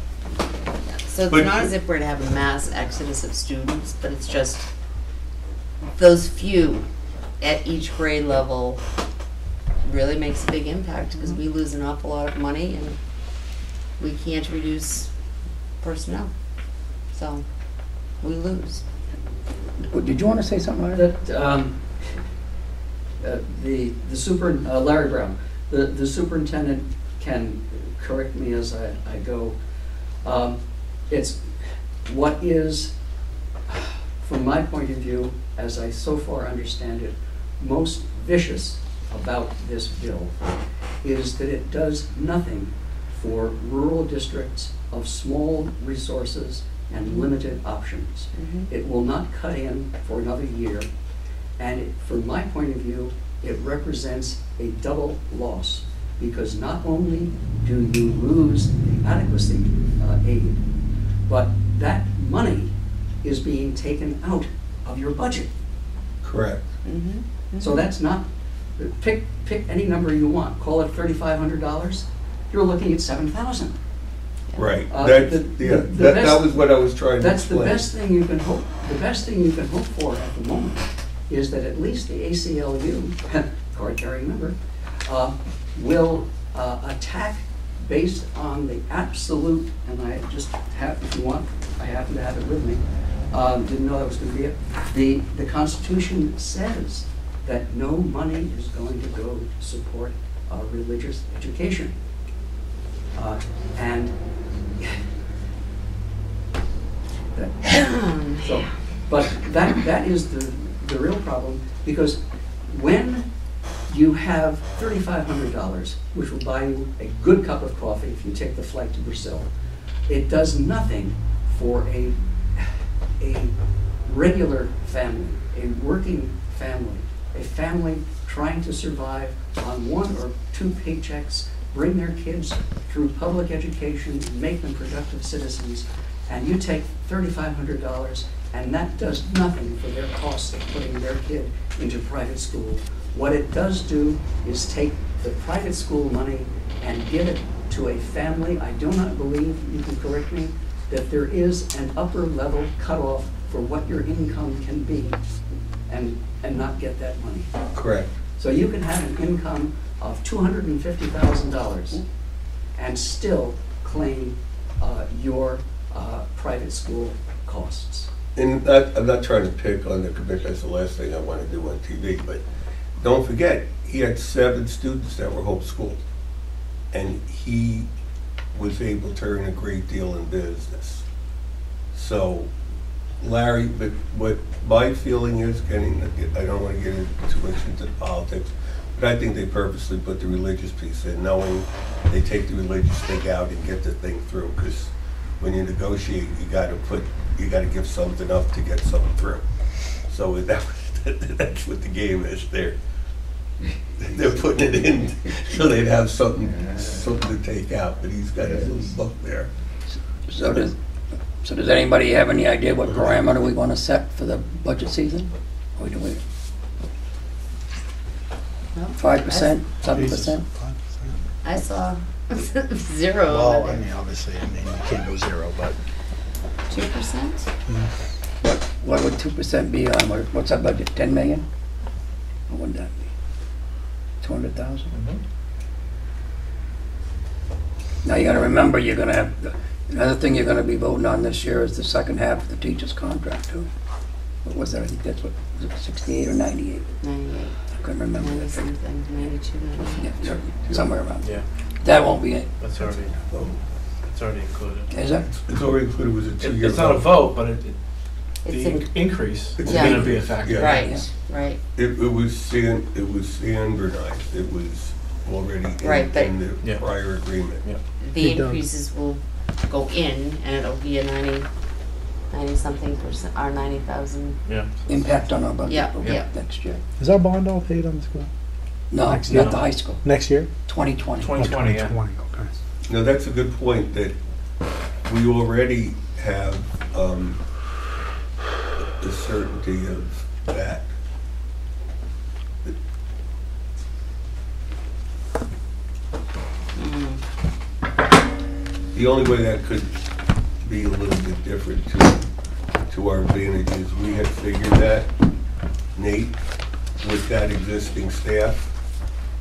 So it's But- not as if we're to have a mass exodus of students, but it's just those few at each grade level really makes a big impact because we lose an awful lot of money and we can't reduce personnel. So we lose. Did you want to say something, Larry? That Larry Brown, the superintendent can correct me as I go. It's what is, from my point of view, as I so far understand it, most vicious about this bill is that it does nothing for rural districts of small resources and limited options. It will not cut in for another year, and from my point of view, it represents a double loss, because not only do you lose the adequacy aid, but that money is being taken out of your budget. Correct. So that's not, pick any number you want, call it $3,500, you're looking at $7,000. Right. The That best- was what I was trying to That's the explain. best thing you can hope. The best thing you can hope for at the moment is that at least the ACLU, card-carrying member, will attack based on the absolute. And I just have, if you want, I happen to have it with me. Didn't know that was going to be it. The Constitution says that no money is going to go to support religious education, and. So, but that is the real problem, because when you have $3,500, which will buy you a good cup of coffee if you take the flight to Brazil, it does nothing for a regular family, a working a family trying to survive on 1 or 2 paychecks, bring their kids through public education, and make them productive citizens, and you take $3,500, and that does nothing for their cost of putting their kid into private school. What it does do is take the private school money and give it to a family. I do not believe, you can correct me, that there is an upper level cutoff for what your income can be and not get that money. Correct. So you can have an income of $250,000 and still claim your private school costs. And I'm not trying to pick on the commission, that's the last thing I want to do on TV, but don't forget, he had 7 students that were homeschooled. And he was able to earn a great deal in business. So, Larry, but what my feeling is, I don't want to get too much into politics, but I think they purposely put the religious piece in, knowing they take the religious thing out and get the thing through, because when you negotiate, you got to give something up to get something through. So that's what the game is there. They're putting it in so they'd have something to take out, but he's got his little book there. So does anybody have any idea what parameter we want to set for the budget season? Or do we? 5%, 7%? I saw 0 Well, over I there. mean, obviously, you can't go 0, but 2%? What would 2% be on, what's our budget, 10 million? What would that be? 200,000? Now you gotta remember, you're gonna have, another thing you're gonna be voting on this year is the second half of the teacher's contract too. What was that, I think that's what, was it 68 or 98? 98, I couldn't remember 90 that. something, 92, 98. Yeah, somewhere around there. Yeah, That won't be it, that's already included. is it? It's already included, was a 2-year It's not a vote, but It's the in, increase is Yeah. gonna be a factor. Yeah. right, right. It was standardized, it was already Right, but- in the Yeah. prior agreement. The It does. increases will go in, and it'll be a 90-something percent, or 90,000. Yeah. Impact on our budget Yeah, yeah. next year. is our bond all paid on the school? No, Next not year. the high school, Next year? 2020. 2020, yeah. 2020, okay. Now, that's a good point, that we already have the certainty of that. The only way that could be a little bit different to our advantage is we had figured that, Nate, with that existing staff,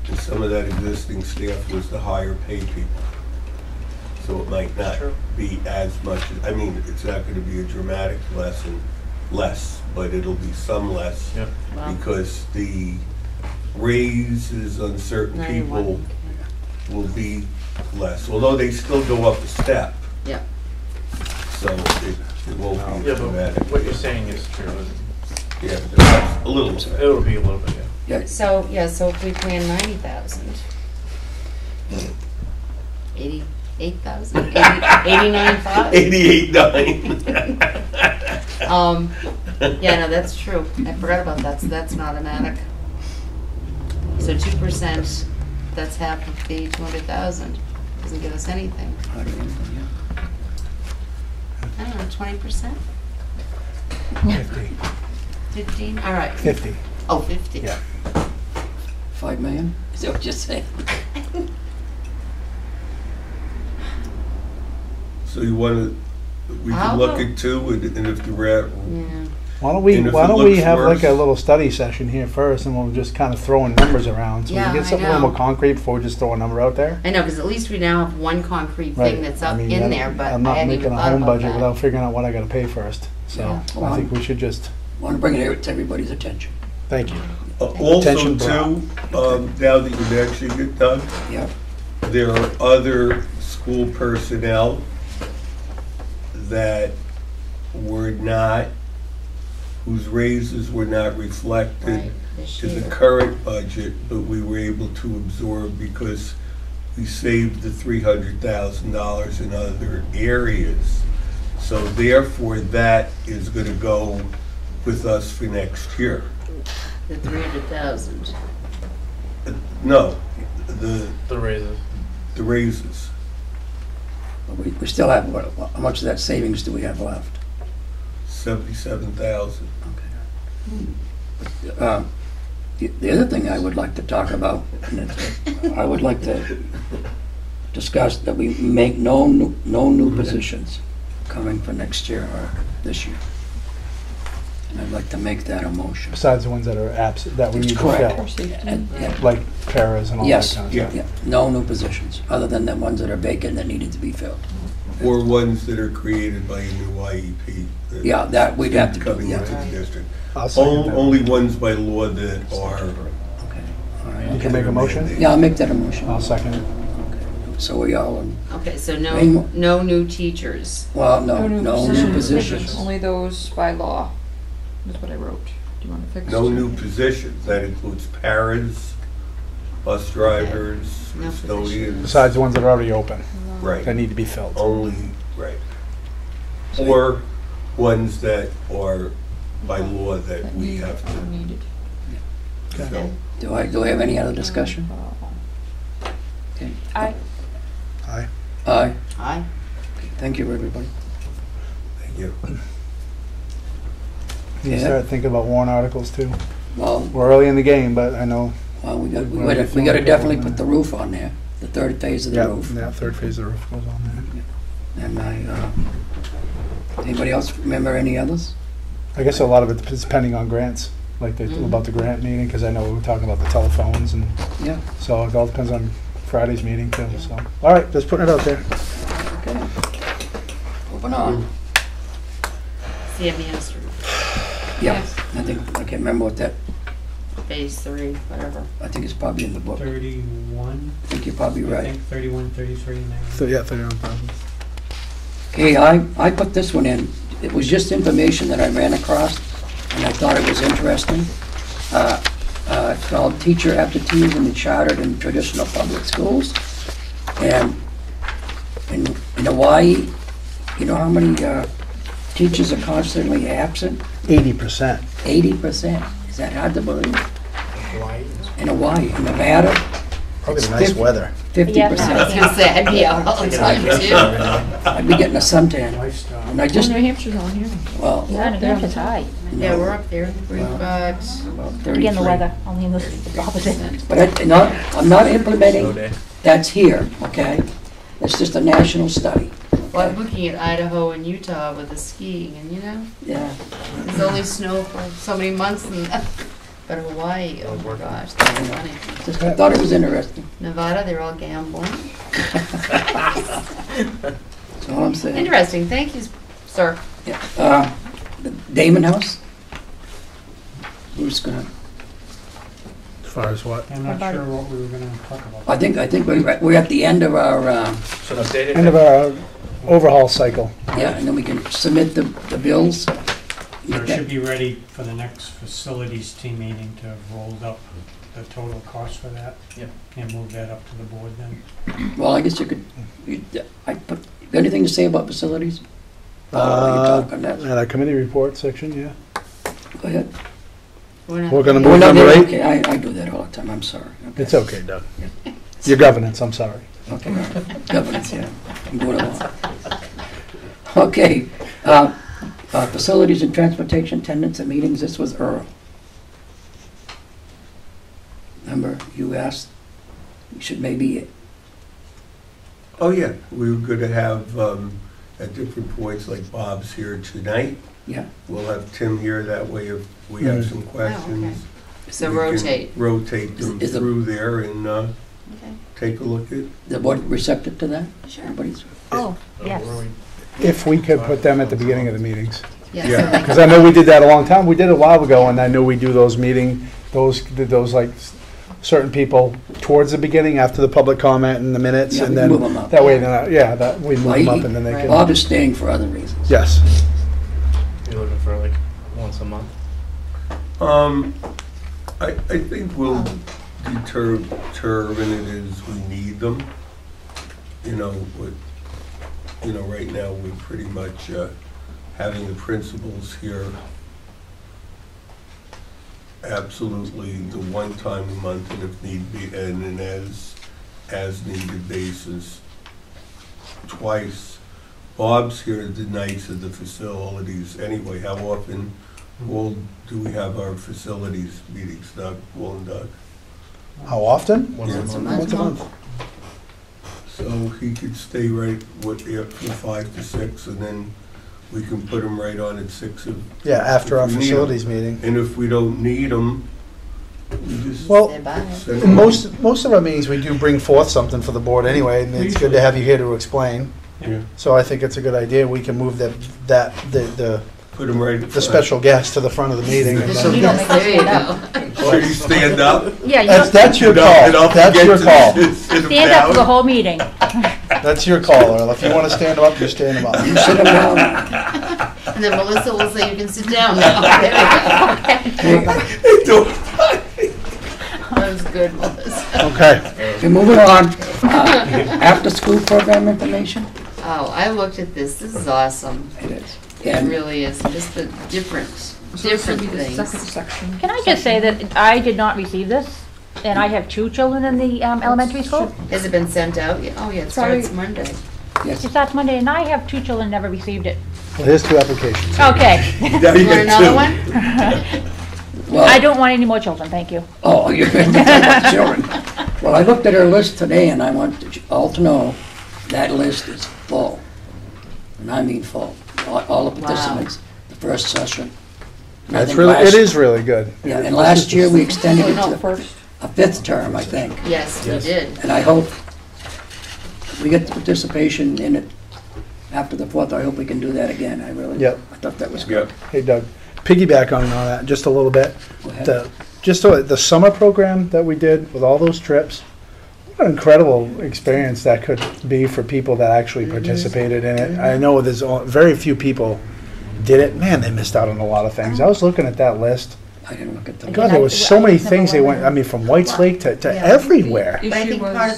and some of that existing staff was the higher paid people. So it might not True. be as much, I mean, it's not gonna be a dramatic less, but it'll be some less. Yep. Wow. Because the raises on certain people 91. will be less, although they still go up a step, Yeah, so it won't be Yeah, dramatic. but what you're saying is true. Yeah, that's a little bit. It'll be a little bit, yeah. Yeah, so if we plan 90,000, 88,000, 89,500. 88.9. Yeah, no, that's true. I forgot about that, so that's an automatic. So 2%, that's half of the 200,000. Doesn't give us anything. hardly anything, yeah. I don't know, 20%? 50. 15? All right. 50. Oh, 50. Yeah. 5 million? Is that what you're saying? So you wanna, we can look at 2, and if the rat, Yeah. Why don't And if we it looks have like a worse- little study session here first, and we'll just kind of throw in numbers around, so we Yeah, can get I something a little know. more concrete before we just throw a number out there. I know, because at least we now have one concrete Right. thing that's I up mean, in there, but I'm I not hadn't making even a thought home about budget that. without figuring out what I gotta pay first. So Yeah. I think we should just, Want to bring it to everybody's attention. thank you. also Attention too, now that you mentioned it, Doug, Yeah. there are other school personnel that were not, whose raises were not reflected Right, this to the year. current budget, but we were able to absorb because we saved the $300,000 in other areas. So therefore, that is gonna go with us for next year. The 300,000. No, the The raises. the raises. But we still have, how much of that savings do we have left? 77,000. The other thing I would like to talk about, and I would like to discuss that we make no new positions coming for next year or this year. And I'd like to make that a motion. Besides the ones that are absent, that we need to Correct. fill, Yeah. like paras and all that Yes, kind of yeah. stuff. yeah, no new positions, other than the ones that are vacant that needed to be filled. Or ones that are created by a new IEP. Yeah, that we'd have to do, Coming yeah. into the district. I'll second that. Only ones by law that are. Okay, all You right. can make a motion? Yeah, I'll make that a motion. I'll second it. So we all, Okay, so Any more? no new teachers. well, no new positions. Only those by law, is what I wrote. Do you want to fix? No new positions. That includes paras, bus drivers, No custodians. Besides the ones that are already open, that Right. need to be filled. Only, right. Or ones that are by law that we have to Needed. fill. Do I have any other discussion? Okay. Aye. Aye. Aye. Aye. Thank you, everybody. Thank you. You Yeah. start thinking about warrant articles too. Well, We're early in the game, but I know. we got to definitely put the roof on there, the third phase of the Yeah, roof. yeah, third phase of the roof goes on there. And anybody else remember any others? I guess a lot of it is depending on grants, like about the grant meeting, because I know we were talking about the telephones, and Yeah. so it all depends on Friday's meeting too. So, all right, just putting it out there. Okay. Moving on. CMES roof, Yeah, I can't remember what that, phase 3, whatever. I think it's probably in the book. 31, I think you're probably I right. think 31, 33 now. So yeah, 31,000. Okay, I put this one in. It was just information that I ran across, and I thought it was interesting. It's called Teacher Aptitude in the Chartered and Traditional Public Schools. And in Hawaii, you know how many teachers are constantly absent? 80%. 80%. Is that hard to believe? In Hawaii, in Nevada, Probably It's the nice 50. weather. 50%. I was gonna say, I'd be out all the time too. I'd be getting a suntan. Lifestyle. And I just, New Hampshire's on here. well, Yeah, New Hampshire's high. Yeah, we're up there, we've got, about 33. Again, the weather, only in the opposite. But I'm not Snow implementing, day. that's here, okay? It's just a national study. well, I'm looking at Idaho and Utah with the skiing, and you know, Yeah, there's only snow for so many months, and but Hawaii, oh my gosh, that's funny. just, I thought it was interesting. Nevada, they're all gambling. That's all I'm saying. Interesting, thank you, sir. Yeah. The Damon House? Who's gonna, As far as what? I'm not sure what we were going to talk about. I think we're at the end of our, So the state. End of our overhaul cycle. yeah, and then we can submit the bills. So it should be ready for the next facilities team meeting to have rolled up the total cost for that. Yep. And move that up to the board then. Well, I guess you could, got anything to say about facilities? You talk on that. At our committee report section, yeah. Go ahead. We're gonna Oh, move no, number no, 8. okay, I do that all the time, I'm sorry. It's okay, Doug. Your governance, I'm sorry. Okay, all right. Governance, yeah. I'm doing it all. Okay, facilities and transportation, attendance at meetings, this was Earl. Remember, you asked, you should maybe, Oh, yeah, we were going to have, at different points, like Bob's here tonight. yeah, We'll have Tim here, that way if we have some questions. So we can rotate. Rotate them Is the- through there and Okay. take a look at. the board receptive to that? Sure. Everybody's, Oh, yes. If we could put them at the beginning of the meetings. Yeah, Yeah. so they- Because I know we did that a long time. We did it a while ago, and I know we do those those like certain people towards the beginning after the public comment and the minutes, yeah, we and can then move them up. that way, that we move them up, and then they can. Bob is staying for other reasons. Yes. You're looking for like once a month. I think we'll determine it as we need them. Right now, we're pretty much having the principals here absolutely the one time a month, and if need be, and an as needed basis twice. Bob's here the nights of the facilities anyway. How often do we have our facilities meetings, Doug, Will and Doug? How often? Once a Yeah. month. Once a month. So he could stay right from 5 to 6, and then we can put him right on at 6 of. Yeah, after if our we need 'em. facilities meeting. And if we don't need them, we just Well, Say bye. send in 'em. most of our meetings, we do bring forth something for the board anyway, and it's good to have you here to explain. Yeah. So I think it's a good idea. We can move the Put them right at the front. special guest to the front of the meeting. And So then, You don't make us there you stand go. Should he stand up? Yeah, you that's your And I'll call. That's forget your to call. sit him stand up for the down. whole meeting. That's your call, Earl. If you want to stand them up, you stand them up. You sit 'em down. And then Melissa will say, you can sit down now. There we go. That was good, Melissa. Okay. Okay, moving on. After-school program information? Oh, I looked at this. This is awesome. It is. It And really is. Just the different Second things. section. Can I just say that I did not receive this, and I have 2 children in the elementary school. Has it been sent out? Yeah. Oh, yeah, it Sorry. starts Monday. yes, It starts Monday, and I have 2 children, never received it. Well, here's 2 applications. Okay. Now You you want get another 2. one? well, I don't want any more children, thank you. oh, you're talking about children. Well, I looked at her list today, and I want you all to know that list is full. And I mean full. All the Wow. participants, the first session. And I It's think really, last- it is really good. Yeah, and last year, we extended it No, to first. a 5th term, I think. Yes, we did. And I hope we get the participation in it after the 4th. I hope we can do that again. I really, Yep. I thought that was good. Yep. Hey, Doug, piggyback on that just a little bit. Go ahead. The summer program that we did with all those trips, what an incredible experience that could be for people that actually participated in it. I know there's very few people did it. Man, they missed out on a lot of things. I was looking at that list. I didn't look at the. God, there was so many things they went, I mean, from White's Lake to Yeah. everywhere. But I think part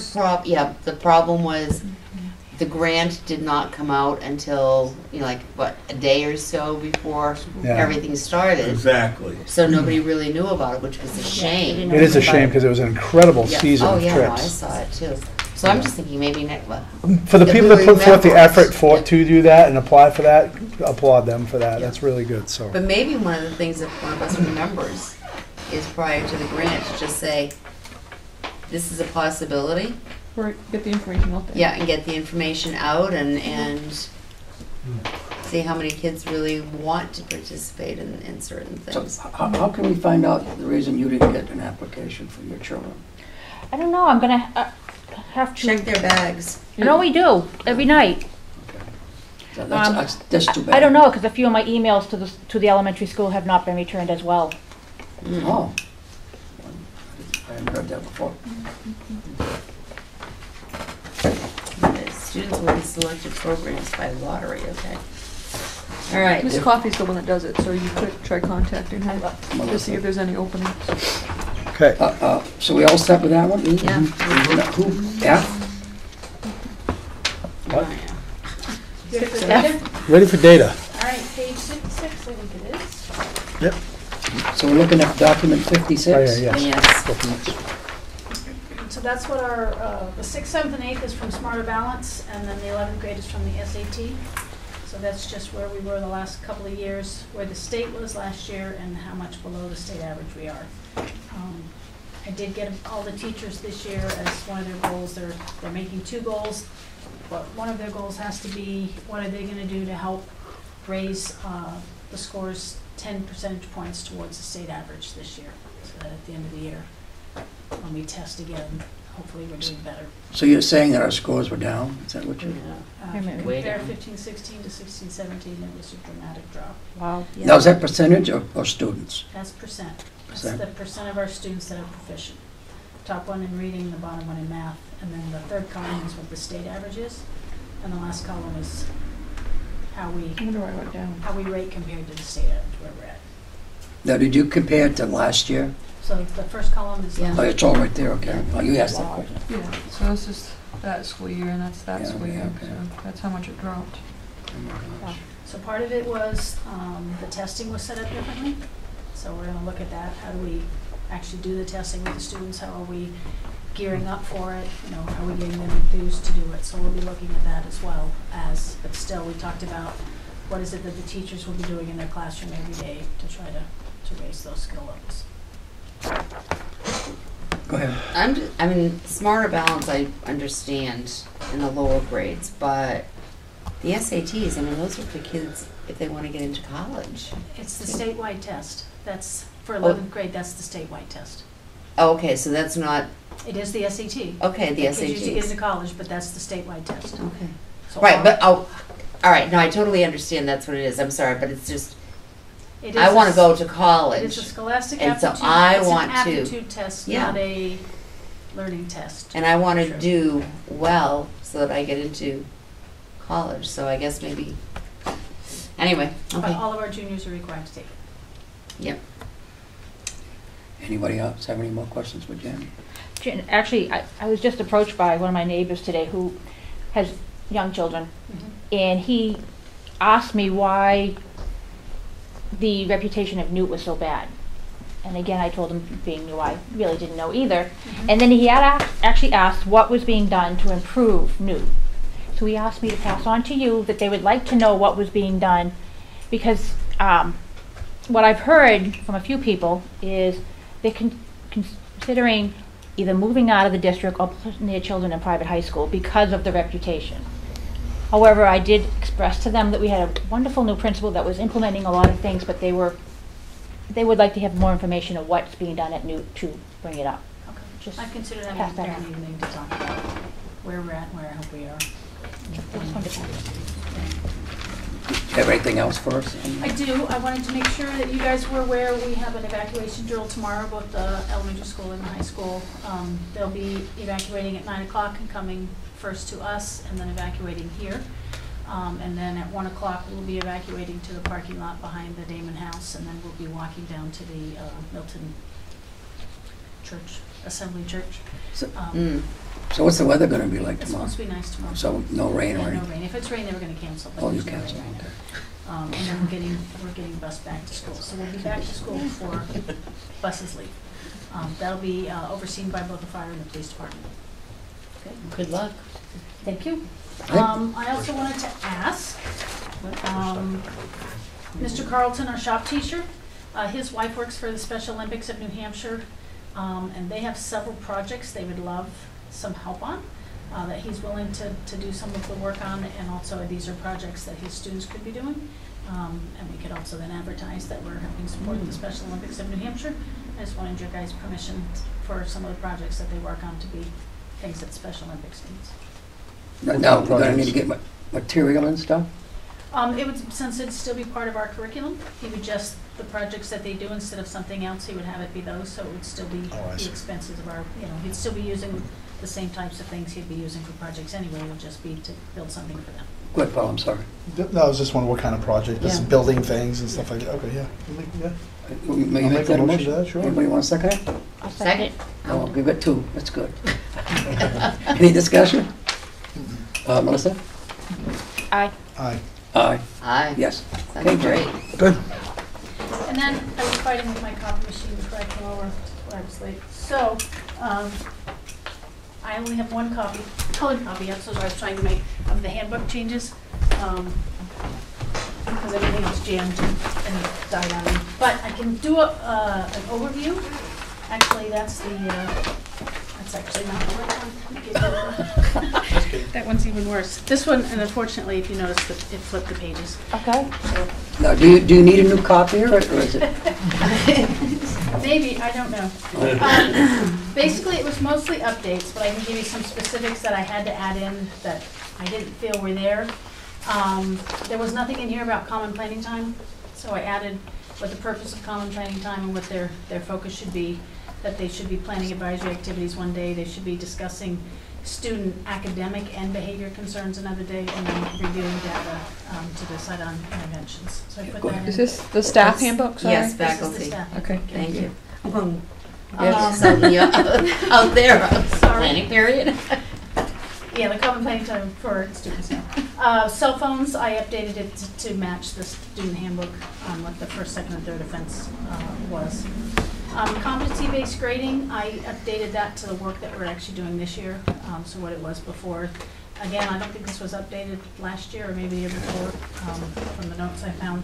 of the problem was the grant did not come out until, a day or so before Yeah. everything started. Exactly. So nobody really knew about it, which was a shame. It is a shame because it was an incredible Yeah. season Oh, of yeah, no, I trips. saw it too. So I'm just thinking maybe For the that people we that put forth the remember. effort to do that and apply for that, applaud them for that. Yeah. That's really good, so. but maybe one of the things that one of us remembers is prior to the grant to just say, this is a possibility. Right, get the information out there. Yeah, and get the information out and see how many kids really want to participate in certain So things. how can we find out the reason you didn't get an application for your children? I don't know, I'm gonna have to. Check their bags. No, we do, every night. So that's too bad. I don't know, because a few of my emails to the elementary school have not been returned as well. Oh. I haven't heard that before. The students will be selected programs by lottery, okay. All right. Miss Coffey's the one that does it, so you could try contacting her to see if there's any openings. Okay. So we all set with that one? Yeah. Who, F? What? F. Ready for data? All right, page 56, I think it is. Yep. So we're looking at document Oh, yeah, 56? yes. Yes. Documents. So that's what our, the 6th, 7th, and 8th is from Smarter Balance, and then the 11th grade is from the SAT. So that's just where we were the last couple of years, where the state was last year, and how much below the state average we are. I did get all the teachers this year as one of their goals. They're making 2 goals, but one of their goals has to be, what are they gonna do to help raise the scores 10 percentage points towards the state average this year, so that at the end of the year, when we test again, hopefully we're doing better. So you're saying that our scores were down? Is that what you? Wait a minute. Way Compare down. 15-16 to 16-17, it was a dramatic drop. Wow. Now, is that percentage or students? That's percent. That's Percent. the percent of our students that are proficient. Top one in reading, the bottom one in math, and then the third column is what the state average is, and the last column is how we I wonder why I wrote down. rate compared to the state average, where we're at. Now, did you compare it to last year? So the first column is. Yeah. Oh, it's all right there, okay. Oh, you asked that question. Yeah, so this is that school year and that's that Yeah, school okay, year, okay. so that's how much it dropped. Oh my gosh. So part of it was, the testing was set up differently. So we're gonna look at that. How do we actually do the testing with the students? How are we gearing up for it? You know, how are we getting them enthused to do it? So we'll be looking at that as well as, but still, we talked about what is it that the teachers will be doing in their classroom every day to try to raise those skill levels. Go ahead. I mean, Smarter Balance I understand in the lower grades, but the SATs, I mean, those are for kids if they want to get into college. It's the statewide test. That's, for 11th grade, that's the statewide test. Oh, okay, so that's not, It is the SAT. okay, the Kids usually get SATs. into college, but that's the statewide test. Okay. So Right, all- but, oh, all right, no, I totally understand that's what it is. I'm sorry, but it's just, it is I want to a- go to It is a college. scholastic And so aptitude. I It's want an to- aptitude test, Yeah. not a learning test. And I want to Sure. do well so that I get into college. So I guess maybe, anyway, But okay. all of our juniors are required to take it. Yep. Anybody else have any more questions for Jen? Jen, actually, I was just approached by one of my neighbors today who has young children, and he asked me why the reputation of Newt was so bad. And again, I told him, being new, I really didn't know either. And then he had actually asked what was being done to improve Newt. So he asked me to pass on to you that they would like to know what was being done, because what I've heard from a few people is they're considering either moving out of the district or putting their children in private high school because of the reputation. However, I did express to them that we had a wonderful new principal that was implementing a lot of things, but they would like to have more information of what's being done at Newt to bring it up. Okay. Just I consider that pass a that parent on. evening to talk about where we're at and where I hope we are. I just wanted to pass it. Do you have anything else for us? I do. I wanted to make sure that you guys were aware we have an evacuation drill tomorrow, both the elementary school and the high school. They'll be evacuating at 9 o'clock and coming first to us and then evacuating here. And then at 1 o'clock, we'll be evacuating to the parking lot behind the Damon House, and then we'll be walking down to the Milton Church, Assembly Church. So, Um, so what's the weather going to be like It's tomorrow? supposed to be nice tomorrow. So no rain or Yeah, no anything? rain. If it's rain, they were gonna cancel. but Oh, you there's no rain cancel, right now. okay. And then we're getting bused back to school. So we'll be back to school before buses leave. That'll be overseen by both the fire and the police department. Okay. Good luck. Thank you. Thank- I also wanted to ask, Mr. Carlton, our shop teacher, his wife works for the Special Olympics of New Hampshire, and they have several projects they would love some help on, that he's willing to do some of the work on, and also these are projects that his students could be doing. And we could also then advertise that we're helping support the Special Olympics of New Hampshire. I just wanted your guys' permission for some of the projects that they work on to be things that Special Olympics needs. Now, we're going to need to get material and stuff? It would, since it'd still be part of our curriculum, he would just, the projects that they do instead of something else, he would have it be those, so it would still be Oh, I the see. expenses of our, he'd still be using the same types of things he'd be using for projects anyway, it would just be to build something for them. Good, Paul, I'm sorry. No, I was just wondering what kind of project, just Yeah. building things and stuff like that. Okay, yeah. Yeah. May you I'll make make that a a motion to motion? that, sure. Anybody want to second it? I'll second it. Oh, we've got two, that's good. Any discussion? Melissa? Aye. Aye. Aye. Aye. Yes. Sounds Okay, great. Good. And then I was fighting with my copy machine before I came over, I was late. So, I only have one copy, colored copy, that's what I was trying to make of the handbook changes. Because everything else jammed and died on me. But I can do an overview. Actually, that's actually not the right one. Let me get that one. That one's even worse. This one, and unfortunately, if you notice, it flipped the pages. Okay. So Now, do you need a new copy or is it? maybe, I don't know. Basically, it was mostly updates, but I can give you some specifics that I had to add in that I didn't feel were there. There was nothing in here about common planning time, so I added what the purpose of common planning time and what their focus should be, that they should be planning advisory activities one day, they should be discussing student academic and behavior concerns another day, and then reviewing data to decide on interventions. So I put that in. Is this the staff That's- handbook? Sorry. Yes, This is the faculty. staff. Okay. Thank you. I'm going Yes. out there, Sorry. planning period. Yeah, the common planning time for students now. Cell phones, I updated it to match the student handbook on what the first, second, and third offense was. Competency-based grading, I updated that to the work that we're actually doing this year, so what it was before. Again, I don't think this was updated last year or maybe the year before from the notes I found.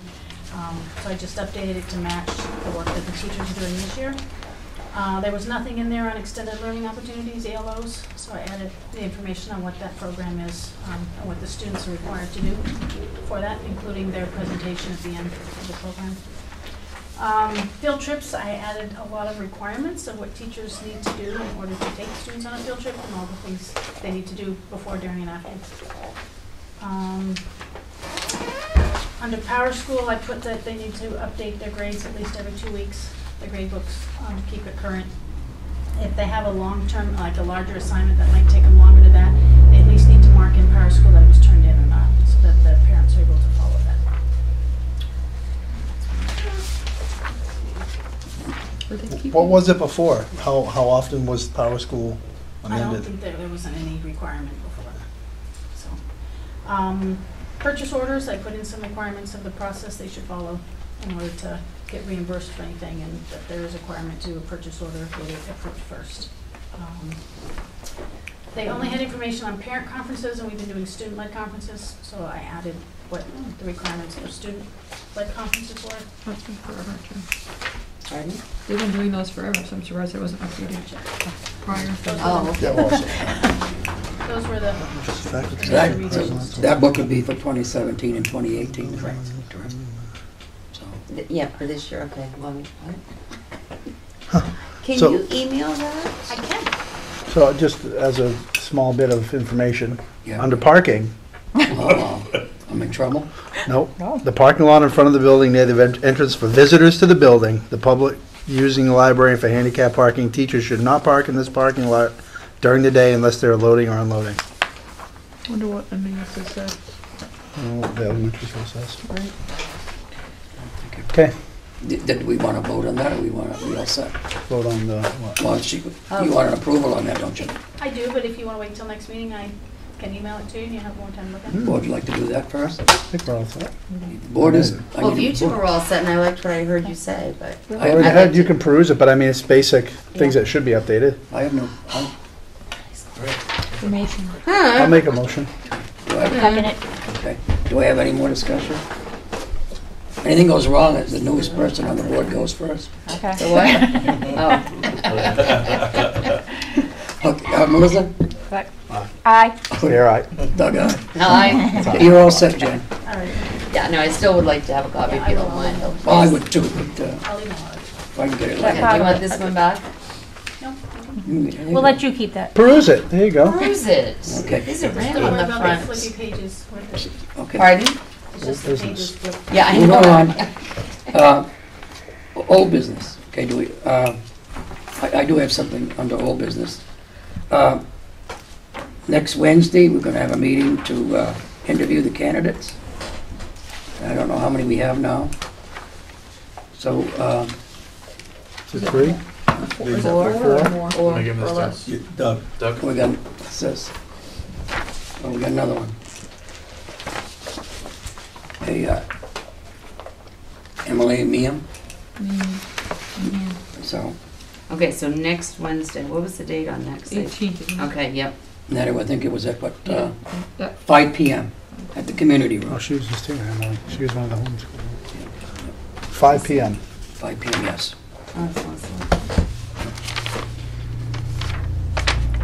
So I just updated it to match the work that the teachers are doing this year. There was nothing in there on extended learning opportunities, ELOs, so I added the information on what that program is and what the students are required to do for that, including their presentation at the end of the program. Field trips, I added a lot of requirements of what teachers need to do in order to take students on a field trip and all the things they need to do before, during, and after. Under Power School, I put that they need to update their grades at least every 2 weeks, the grade books, to keep it current. If they have a long-term, like a larger assignment that might take them longer to that, they at least need to mark in Power School that it was turned in or not, so that the parents are able to follow that. What was it before? How often was Power School I don't amended? think there wasn't any requirement before. So, purchase orders, I put in some requirements of the process they should follow in order to get reimbursed for anything, and that there is a requirement to do a purchase order, get it approved first. They only had information on parent conferences, and we've been doing student-led conferences, so I added what the requirements for student-led conferences were. That's been forever, too. Pardon? They've been doing those forever, so I'm surprised it wasn't updated prior. Oh, Yeah, also. Those were the, Just the fact that So they- that book would be for 2017 and 2018. correct. So, yeah, for this year, okay. Well, Huh. can So- you email that? I can. So just as a small bit of information, yeah. under parking, I'm in trouble. nope, the parking lot in front of the building near the entrance for visitors to the building, the public using the library for handicap parking, teachers should not park in this parking lot during the day unless they're loading or unloading. Wonder what MASC said. I don't know what the elementary school says. Right. Okay, Did we want to vote on that, or we all set? vote on the, what? Well, you want an approval on that, don't you? I do, but if you want to wait until next meeting, I can email it to you and you have more time to look at it. Board, would you like to do that first? I think we're all set. Board is. Well, if you two are all set, and I liked what I heard you say, but. Go ahead, you can peruse it, but I mean, it's basic things Yeah. that should be updated. I have no, Information. I'll make a motion. do I have- Second it. okay. Do I have any more discussion? Anything goes wrong, the newest person on the board goes first. Okay. The what? Oh, Okay, Melissa? Aye. Clear eye. Doug, aye. no, I, You're all set, Jen. All right, yeah, no, I still would like to have a copy if you don't mind. Well, I would too, but I'll email it. if I can get it Okay, later. do you want this one back? No, We'll let you keep that. Peruse it, there you go. Where's it? Okay. Is it don't random worry on the about front? the flippy pages. Okay. Pardon? It's just the Business. pages flipped. Yeah, I Moving know. on. Old business, okay, do we, I do have something under old business. Next Wednesday, we're gonna have a meeting to interview the candidates. I don't know how many we have now. So, Is it three? Is it Four. four or more? Or, Can I give this or to less. Doug, Doug? we got, what's this? Oh, we got another one. Hey, Emily and Mia, so, Okay, so next Wednesday, what was the date on next? 18th. Okay, yep. that, I think it was at, what, Yeah. 5 PM at the community Oh, room, she was just here, Emily. She was one of the homeschool. 5 PM. 5 PM, yes. Oh, that's awesome.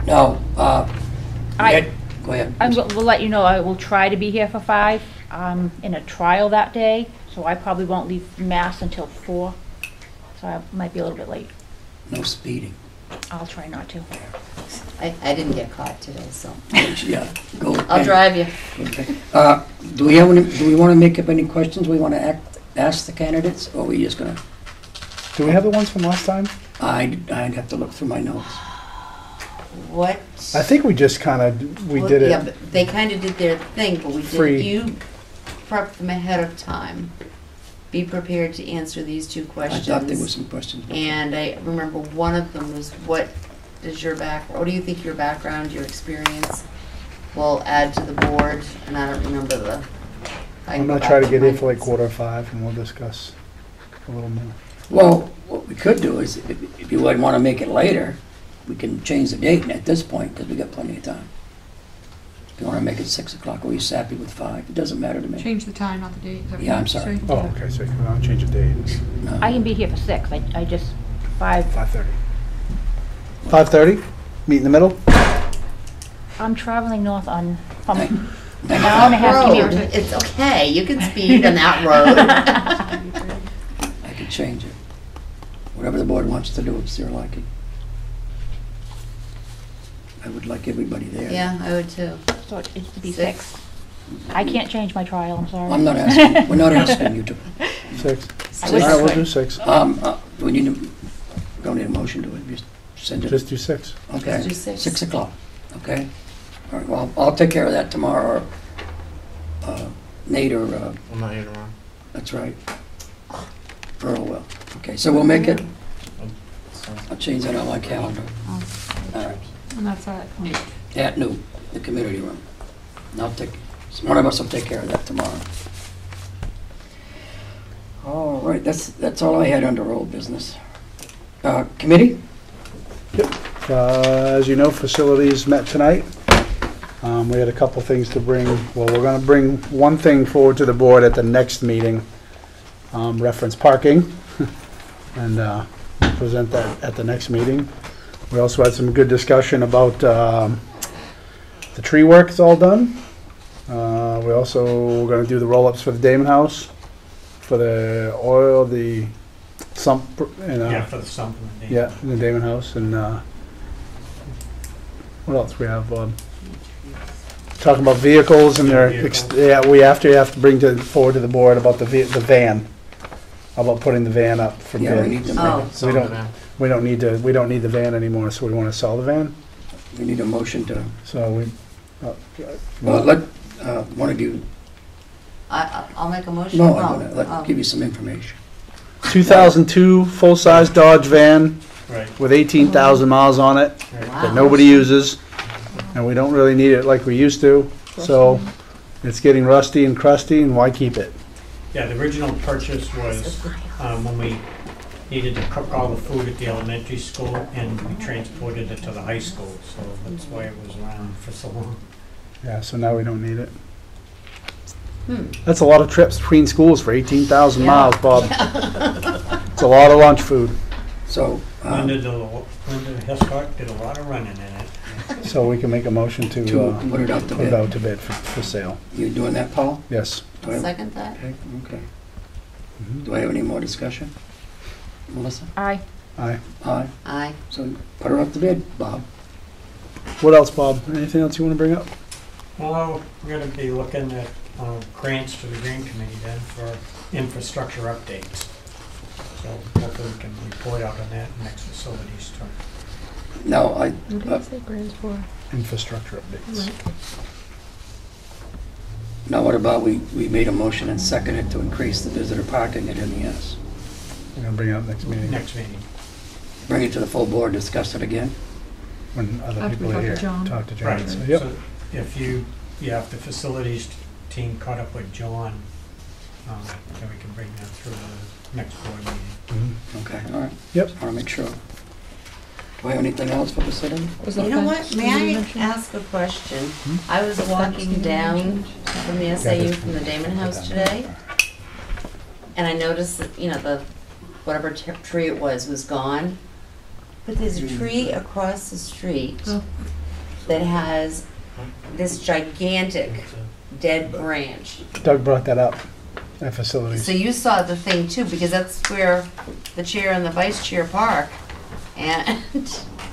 Now, I- go ahead. We'll let you know, I will try to be here for 5. I'm in a trial that day, so I probably won't leave Mass until 4. So I might be a little bit late. No speeding. I'll try not to. I didn't get caught today, so. Yeah, go. I'll drive you. Okay. Do we want to make up any questions we want to ask the candidates, or are we just gonna? Do we have the ones from last time? I'd have to look through my notes. What? I think we just kind of, we Well, did Yeah, it. but they kind of did their thing, but we Free. did, you prepped them ahead of time. Be prepared to answer these 2 I questions. thought there was some questions. And I remember one of them was, what does your what do you think your background, your experience we'll add to the board, and I don't remember the. I can I'm go gonna back try to get my in for like notes. 4:45 and we'll discuss a little more. Well, what we could do is, if you would want to make it later, we can change the date at this point, because we got plenty of time. If you want to make it 6 o'clock, or you're happy with 5, it doesn't matter to me. Change the time, not the date. Is that what Yeah, I'm you sorry. say? Oh, okay, so you can change the date. No. I can be here for 6, I just, 5, 5:30. 5:30? Meet in the middle? I'm traveling north on, from Thank- an hour and a half Road, commute. it's okay, you can speed on that road. I could change it. Whatever the board wants to do, it's their liking. I would like everybody there. Yeah, I would too. So it needs to be 6. 6. I can't change my trial, I'm sorry. I'm not asking, we're not asking you to. 6. I All wish right, I we'll could. do 6. Do we need to, don't need a motion to it, just send it? Just do 6. Okay, Let's do 6. 6 o'clock, okay? All right, well, I'll take care of that tomorrow, or Nate or, I'm not here tomorrow. that's right, Earl will. Okay, so we'll make it, So, I'll change that on my calendar. Oh, All right, And that's at at noon, the community room. And I'll take, one of us will take care of that tomorrow. All right, that's all I had under old business. Committee? As you know, facilities met tonight. We had a couple things to bring. Well, we're going to bring one thing forward to the board at the next meeting, reference parking, and present that at the next meeting. We also had some good discussion about the tree work is all done. We also, we're going to do the roll-ups for the Damon House, for the oil, the sump, and Yeah, for the sump and the. yeah, in the Damon House, and what else we have, Bob? Talking about vehicles and their, Vehicles. yeah, we have to bring forward to the board about the van, about putting the van up for Yeah, we bid. need to, Oh. so We I'm don't- gonna- We don't need the van anymore, so we want to sell the van, we need a motion to, so we, well, let, one of you, I'll make a motion. no, Oh, I'm gonna oh. give you some information. 2002 full-size Dodge van Right, with 18,000 miles on it right. Wow. that nobody uses, and we don't really need it like we used to, so it's getting rusty and crusty, and why keep it? Yeah, the original purchase was when we needed to cook all the food at the elementary school, and we transported it to the high school, so that's why it was around for so long. Yeah, so now we don't need it. Hmm. That's a lot of trips between schools for 18,000 Yeah. miles, Bob. It's a lot of lunch food. So, Linda Hiscock did a lot of running in it. So we can make a motion to to put it out to put it bid. out to bid for sale. You doing that, Paul? Yes. Do I have- Second that? Okay, okay. Mhm. Do I have any more discussion? Melissa? Aye. Aye. Aye. Aye. So put her up to bid, Bob. What else, Bob? Anything else you want to bring up? Well, we're gonna be looking at grants to the Green Committee then for infrastructure updates. So hopefully we can report out on that next facilities tour. Now, I, What did you say grants for? Infrastructure updates. now what about we made a motion and seconded to increase the visitor parking at MES? We're gonna bring it up next meeting Next meeting. Bring it to the full board, discuss it again? when other After we people are talk to here. John. Talk to John. Right, So, yep. so if if the facilities team caught up with John, then we can bring that through the next board meeting. Mhm. Okay, all right. Yep. Just want to make sure. Do I have anything else for the city? Was You that know okay? what, Did may you I mention? ask a question? Hmm? I was walking down from the SAU that's- from the Damon House today, and I noticed that, the, whatever tree it was gone. But there's a tree across the street Oh. that has this gigantic dead branch. Doug brought that up at facilities. So you saw the thing too, because that's where the chair and the vice chair park, and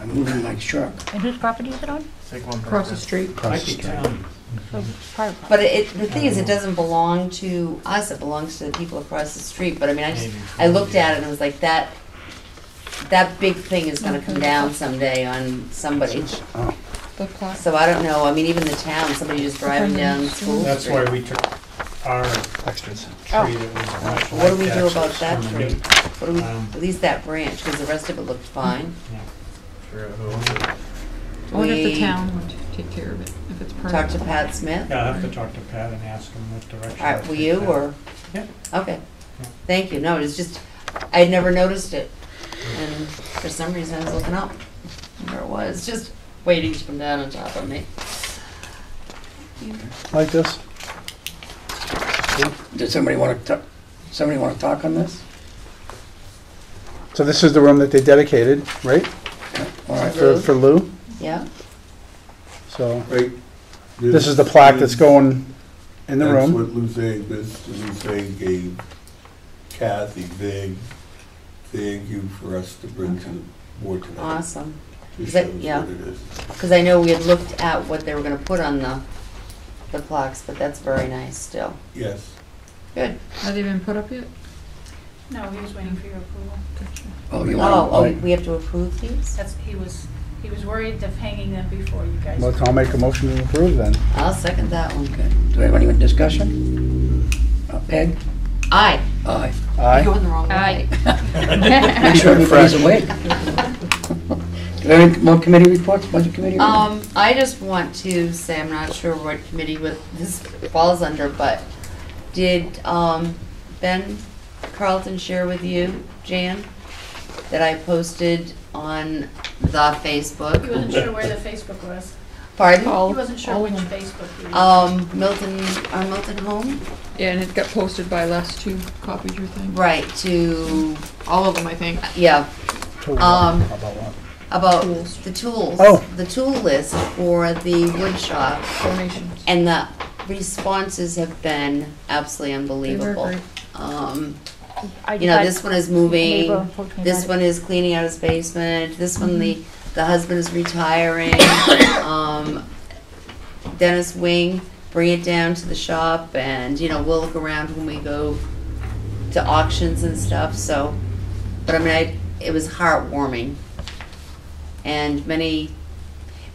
I'm moving my truck. And whose property is it on? Take one Across the person. street. Across Might the be street. town. So, private property. but the thing is, it doesn't belong to us, it belongs to the people across the street, but I mean, Maybe. I looked at it and it was like, that big thing is gonna come down someday on somebody. Oh, The plaque. So I don't know, I mean, even the town, somebody just driving down School That's Street. why we took our extras. tree that was much What do we like do about Texas that from tree? the- What do we, Um, at least that branch, because the rest of it looked fine. Figure out who owns it. I wonder if the We- town would take care of it if it's permanent. Talk to Pat Smith? Yeah, I'll have to talk to Pat and ask him what direction. All right, to will take you, that. or? Yeah. Okay. Yeah. Thank you. No, it's just, I had never noticed it. And for some reason, I was looking up. And there it was, just waiting to come down on top of me. Like this? Does somebody want to talk on this? So this is the room that they dedicated, right? All right. For Lou? Yeah? So Right. this is the plaque that's going in the That's room. what Luzanne, Mr. Luzanne gave Kathy, thank you for us to bring to the board tonight. Awesome. To Is show that- us yeah. what it is. Because I know we had looked at what they were going to put on the plaques, but that's very nice still. Yes. Good. Have they been put up yet? No, he was waiting for your approval. Oh, you Oh, want we have to approve these? That's, he was worried of hanging them before you guys. Well, I'll make a motion to approve then. I'll second that one. Okay. Do we have any discussion? Peg? Aye. Aye. Aye. Going the wrong Aye. way. Make sure everybody's awake. Do we have any more committee reports, budget committee? I just want to say, I'm not sure what committee this falls under, but did Ben Carlton share with you, Jan, that I posted on the Facebook? He wasn't sure where the Facebook was. Pardon? He wasn't sure all which of them. Facebook he was. Milton Home? Yeah, and it got posted by Les too, copied your thing. Right, to, All of them, I think. yeah, How about what? about Tools. the tools. Oh. The tool list for the wood shop. Donations. And the responses have been absolutely They were unbelievable. great. You know, this one is moving, neighbor approached me this about one is cleaning out his basement, this one the husband is retiring. Dennis Wing, bring it down to the shop, and, you know, we'll look around when we go to auctions and stuff, so. But I mean, it was heartwarming. And many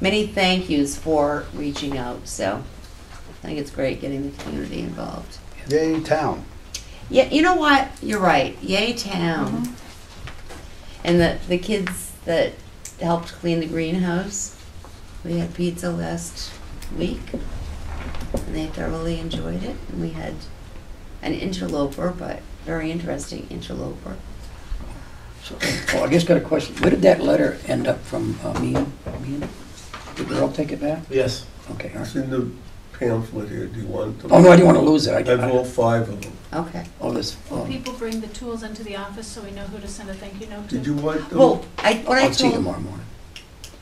thank yous for reaching out, so I think it's great getting the community involved. Yay, town. Yeah, you know what? You're right. Yay, town. And the kids that helped clean the greenhouse, we had pizza last week, and they thoroughly enjoyed it. And we had an interloper, but very interesting interloper. So, I just got a question. Where did that letter end up from Meehan? Did the girl take it back? Yes. Okay, all It's right. in the pamphlet here. Do you want to? Oh, no, I didn't want to lose it. I have all 5 of them. Okay. Oh, this, Will people bring the tools into the office so we know who to send a thank you note to? Did you want them? Well, I'll see you tomorrow morning.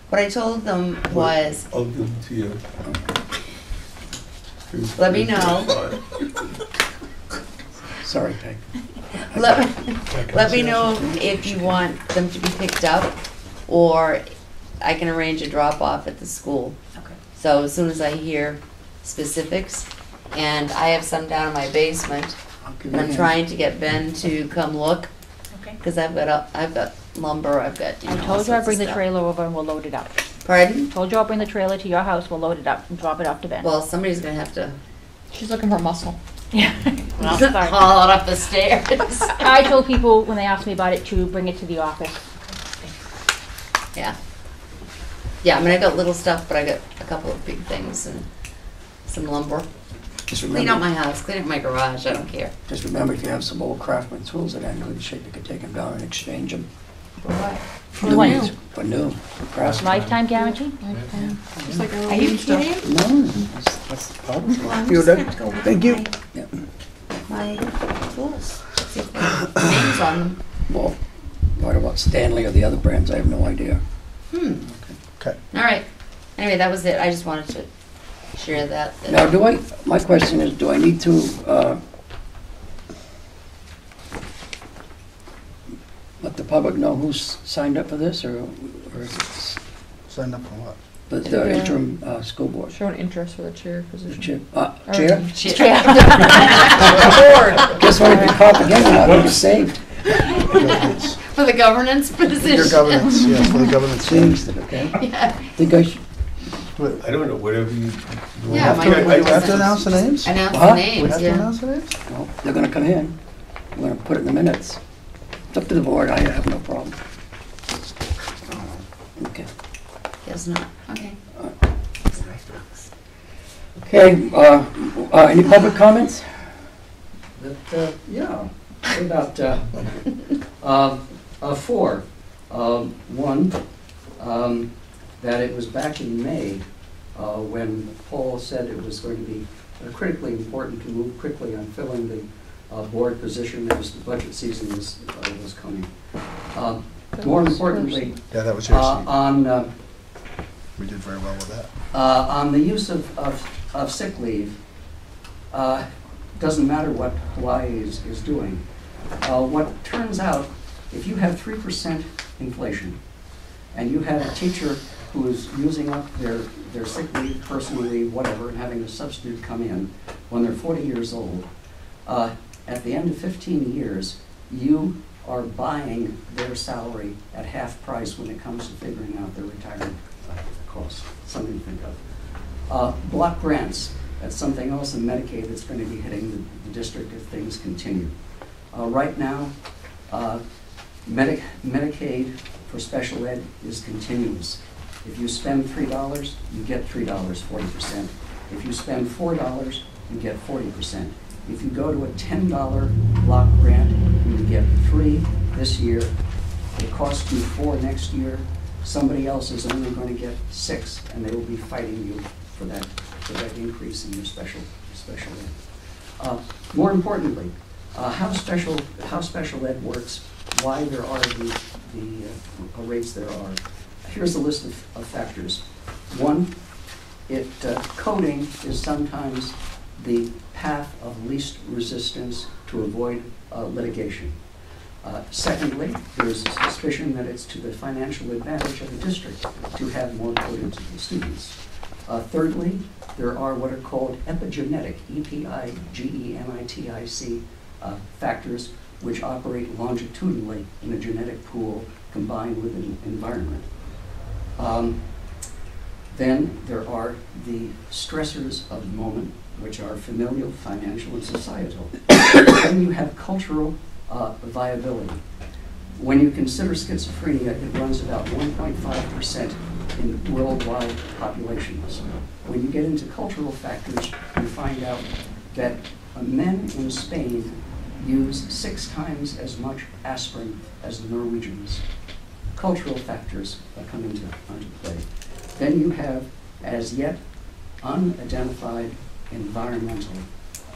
what I told them was, I'll give them to you. Let me know. Sorry, Peg. let me know if you want them to be picked up, or I can arrange a drop off at the school. Okay. So as soon as I hear specifics, and I have some down in my basement, and I'm trying to get Ben to come look, Okay. because I've got lumber, I've got, you know, I all told you I'd sorts bring of the stuff. trailer over and we'll load it up. Pardon? Told you I'll bring the trailer to your house, we'll load it up and drop it off to Ben. Well, somebody's gonna have to She's looking for muscle. Yeah. Well, sorry. haul it up the stairs. I told people when they asked me about it to bring it to the office. Yeah. Yeah, I mean, I got little stuff, but I got a couple of big things and some lumber. Just Clean out remember, my house, clean up my garage, I don't care. just remember, if you have some old Craftsman tools that are in good shape, you could take them down and exchange them. For new. For new. for Craftsman. Lifetime guarantee? Just like our Are you old stuff. kidding? No, that's probably. Well, I'm You just did? gonna go with Thank you. Yeah. my tools. See if they have names on them. Well, what about Stanley or the other brands? I have no idea. Okay. All right. Anyway, that was it. I just wanted to share that. Now, my question is, do I need to, let the public know who's signed up for this, or is it Sign up for what? the interim, school board? Showing interest for the chair The position. chair? Chair. Guess what, if you cough again, you're not gonna get saved. Governance. For the governance position. Your governance, yes, for the governance. Changed it, okay? Yeah. Think I should, I don't know, whatever you. We Yeah, have my to, governance we have to is- announce the names? Announce Huh? the We names, have to yeah. announce the names? well, they're gonna come in. We're gonna put it in the minutes. It's up to the board, I have no problem. Okay. Guess not. Okay. Okay, any public comments? Yeah, about four. One, that it was back in May when Paul said it was going to be critically important to move quickly on filling the board position as the budget season was coming. More importantly, Yeah, that was your seat. on We did very well with that. on the use of sick leave, doesn't matter what Hawaii is doing. What turns out, if you have 3% inflation, and you have a teacher who is using up their sick leave, personal leave, whatever, and having a substitute come in when they're 40 years old, at the end of 15 years, you are buying their salary at half price when it comes to figuring out their retirement costs. Something to think of. Block grants. That's something else in Medicaid that's going to be hitting the district if things continue. Right now, Medicaid for special ed is continuous. If you spend $3, you get $3, 40%. If you spend $4, you get 40%. If you go to a $10 block grant, you get 3 this year. It costs you 4 next year. Somebody else is only going to get 6, and they will be fighting you for that increase in your special ed. More importantly, how special ed works, why there are the rates there are. Here's a list of factors. One, coding is sometimes the path of least resistance to avoid litigation. Secondly, there's a suspicion that it's to the financial advantage of the district to have more coded students. Thirdly, there are what are called epigenetic, E-P-I-G-E-N-I-T-I-C, factors which operate longitudinally in a genetic pool combined with an environment. Then there are the stressors of the moment, which are familial, financial, and societal. Then you have cultural viability. When you consider schizophrenia, it runs about 1.5% in worldwide populations. When you get into cultural factors, you find out that men in Spain use 6 times as much aspirin as the Norwegians. Cultural factors come into play. Then you have, as yet unidentified, environmental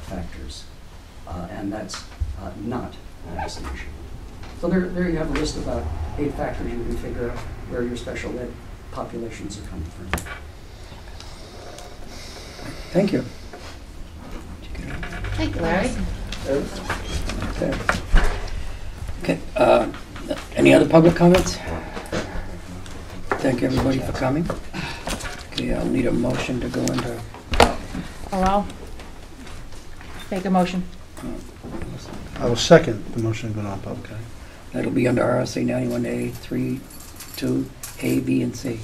factors, and that's not an estimation. So there you have a list of about 8 factors you can figure out where your special ed populations are coming from. Thank you. Thank you, Larry. Okay, any other public comments? Thank everybody for coming. Okay, I'll need a motion to go into. Allow. Make a motion. I will second the motion to go non-public. That'll be under RSA 91A, 3, 2, A, B, and C.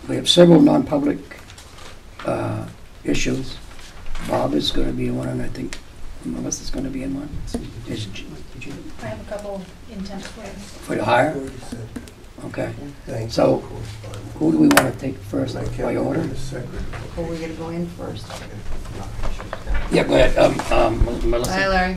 We have several non-public issues. Bob is going to be in one, and I think Melissa's going to be in one. I have a couple intents for you. For the hire? Okay. So, who do we want to take first, by order? Who are we going to go in first? Yeah, go ahead. Melissa. Hi, Larry.